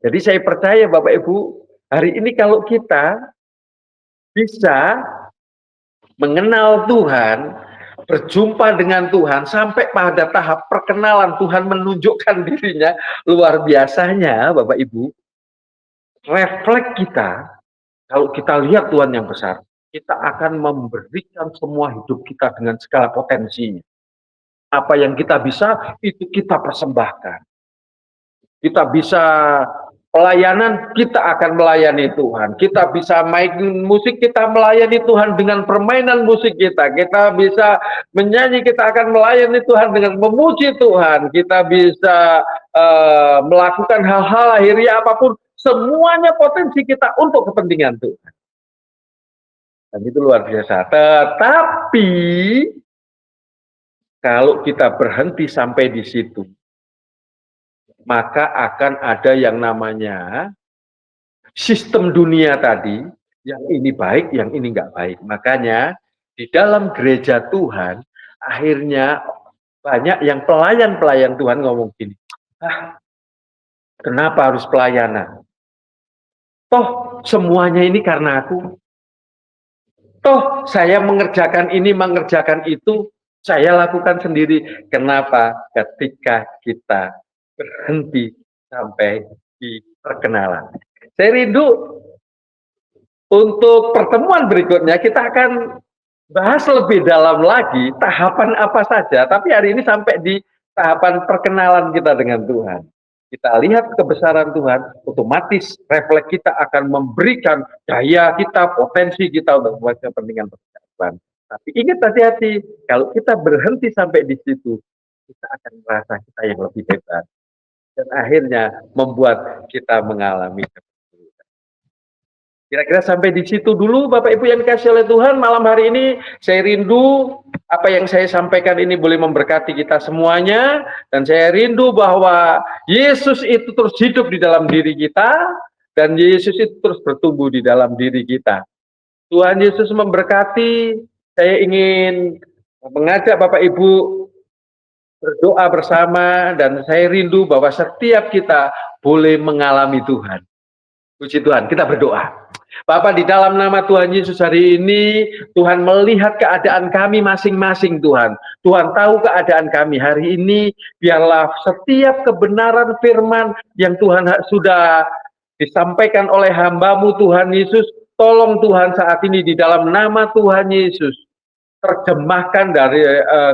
Jadi saya percaya Bapak Ibu, hari ini kalau kita bisa mengenal Tuhan, berjumpa dengan Tuhan, sampai pada tahap perkenalan Tuhan menunjukkan dirinya, luar biasanya Bapak Ibu, refleks kita, kalau kita lihat Tuhan yang besar, kita akan memberikan semua hidup kita dengan segala potensinya. Apa yang kita bisa, itu kita persembahkan. Kita bisa pelayanan, kita akan melayani Tuhan. Kita bisa main musik, kita melayani Tuhan dengan permainan musik kita. Kita bisa menyanyi, kita akan melayani Tuhan dengan memuji Tuhan. Kita bisa melakukan hal-hal lahiriah apapun. Semuanya potensi kita untuk kepentingan Tuhan. Dan itu luar biasa. Tetapi kalau kita berhenti sampai di situ, maka akan ada yang namanya sistem dunia tadi, yang ini baik, yang ini nggak baik. Makanya di dalam gereja Tuhan, akhirnya banyak yang pelayan-pelayan Tuhan ngomong gini, kenapa harus pelayanan? Toh semuanya ini karena aku. Toh saya mengerjakan ini, mengerjakan itu, saya lakukan sendiri. Kenapa? Ketika kita berhenti sampai di perkenalan. Saya rindu untuk pertemuan berikutnya kita akan bahas lebih dalam lagi tahapan apa saja. Tapi hari ini sampai di tahapan perkenalan kita dengan Tuhan. Kita lihat kebesaran Tuhan, otomatis refleks kita akan memberikan daya kita, potensi kita untuk membuat kepentingan Tuhan. Tapi ingat hati-hati, kalau kita berhenti sampai di situ, kita akan merasa kita yang lebih hebat. Dan akhirnya membuat kita mengalami kesulitan. Kira-kira sampai di situ dulu Bapak Ibu yang dikasihi oleh Tuhan. Malam hari ini saya rindu apa yang saya sampaikan ini boleh memberkati kita semuanya. Dan saya rindu bahwa Yesus itu terus hidup di dalam diri kita. Dan Yesus itu terus bertumbuh di dalam diri kita. Tuhan Yesus memberkati. Saya ingin mengajak Bapak Ibu berdoa bersama, dan saya rindu bahwa setiap kita boleh mengalami Tuhan. Puji Tuhan, kita berdoa. Bapak, di dalam nama Tuhan Yesus hari ini, Tuhan melihat keadaan kami masing-masing Tuhan. Tuhan tahu keadaan kami hari ini, biarlah setiap kebenaran firman yang Tuhan sudah disampaikan oleh hamba-Mu Tuhan Yesus, tolong Tuhan saat ini di dalam nama Tuhan Yesus, terjemahkan dari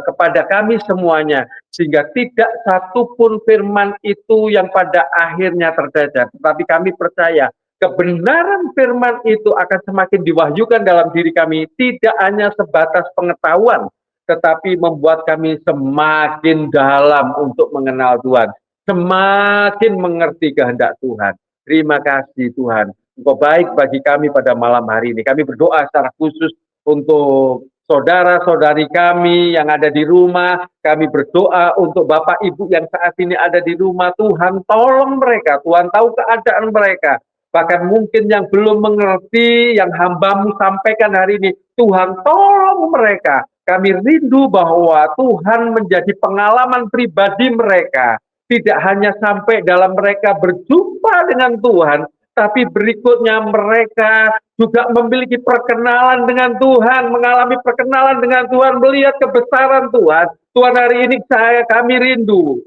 kepada kami semuanya, sehingga tidak satupun firman itu yang pada akhirnya tercacat. Tetapi kami percaya kebenaran firman itu akan semakin diwahyukan dalam diri kami, tidak hanya sebatas pengetahuan, tetapi membuat kami semakin dalam untuk mengenal Tuhan, semakin mengerti kehendak Tuhan. Terima kasih Tuhan, Engkau baik bagi kami pada malam hari ini. Kami berdoa secara khusus untuk saudara-saudari kami yang ada di rumah. Kami berdoa untuk Bapak Ibu yang saat ini ada di rumah. Tuhan tolong mereka, Tuhan tahu keadaan mereka. Bahkan mungkin yang belum mengerti, yang hamba-Mu sampaikan hari ini, Tuhan tolong mereka. Kami rindu bahwa Tuhan menjadi pengalaman pribadi mereka. Tidak hanya sampai dalam mereka berjumpa dengan Tuhan, tapi berikutnya mereka juga memiliki perkenalan dengan Tuhan, mengalami perkenalan dengan Tuhan, melihat kebesaran Tuhan. Tuhan, hari ini kami rindu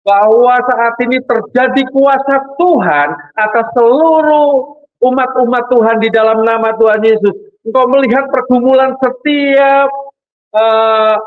bahwa saat ini terjadi kuasa Tuhan atas seluruh umat-umat Tuhan di dalam nama Tuhan Yesus. Engkau melihat pergumulan setiap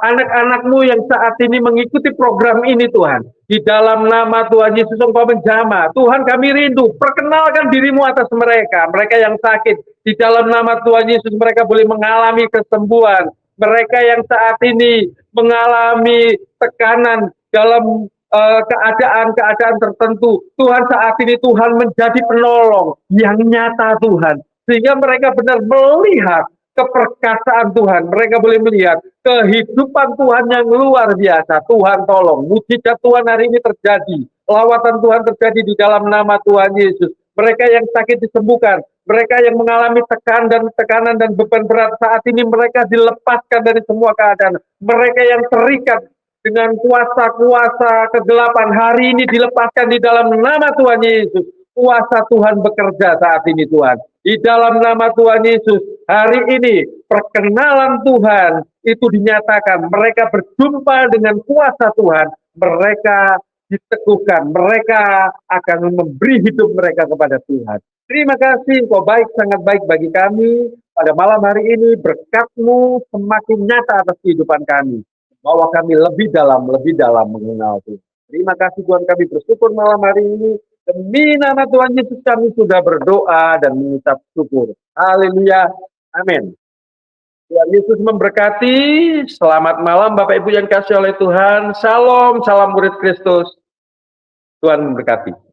anak-anak-Mu yang saat ini mengikuti program ini Tuhan. Di dalam nama Tuhan Yesus Engkau menjamah. Tuhan, kami rindu, perkenalkan diri-Mu atas mereka. Mereka yang sakit, di dalam nama Tuhan Yesus mereka boleh mengalami kesembuhan. Mereka yang saat ini mengalami tekanan dalam keadaan-keadaan tertentu, Tuhan saat ini Tuhan menjadi penolong yang nyata Tuhan. Sehingga mereka benar melihat keperkasaan Tuhan. Mereka boleh melihat kehidupan Tuhan yang luar biasa. Tuhan tolong, mujizat Tuhan hari ini terjadi. Lawatan Tuhan terjadi di dalam nama Tuhan Yesus. Mereka yang sakit disembuhkan. Mereka yang mengalami tekanan dan beban berat saat ini mereka dilepaskan dari semua keadaan. Mereka yang terikat dengan kuasa-kuasa kegelapan hari ini dilepaskan di dalam nama Tuhan Yesus. Kuasa Tuhan bekerja saat ini Tuhan. Di dalam nama Tuhan Yesus, hari ini perkenalan Tuhan itu dinyatakan. Mereka berjumpa dengan kuasa Tuhan. Mereka diteguhkan. Mereka akan memberi hidup mereka kepada Tuhan. Terima kasih, Engkau baik, sangat baik bagi kami. Pada malam hari ini, berkat-Mu semakin nyata atas kehidupan kami. Bahwa kami lebih dalam mengenal Tuhan. Terima kasih Tuhan, kami bersyukur malam hari ini. Demi nama Tuhan Yesus kami sudah berdoa dan mengucap syukur. Haleluya. Amin. Tuhan Yesus memberkati. Selamat malam Bapak Ibu yang kasih oleh Tuhan. Shalom, salam murid Kristus. Tuhan memberkati.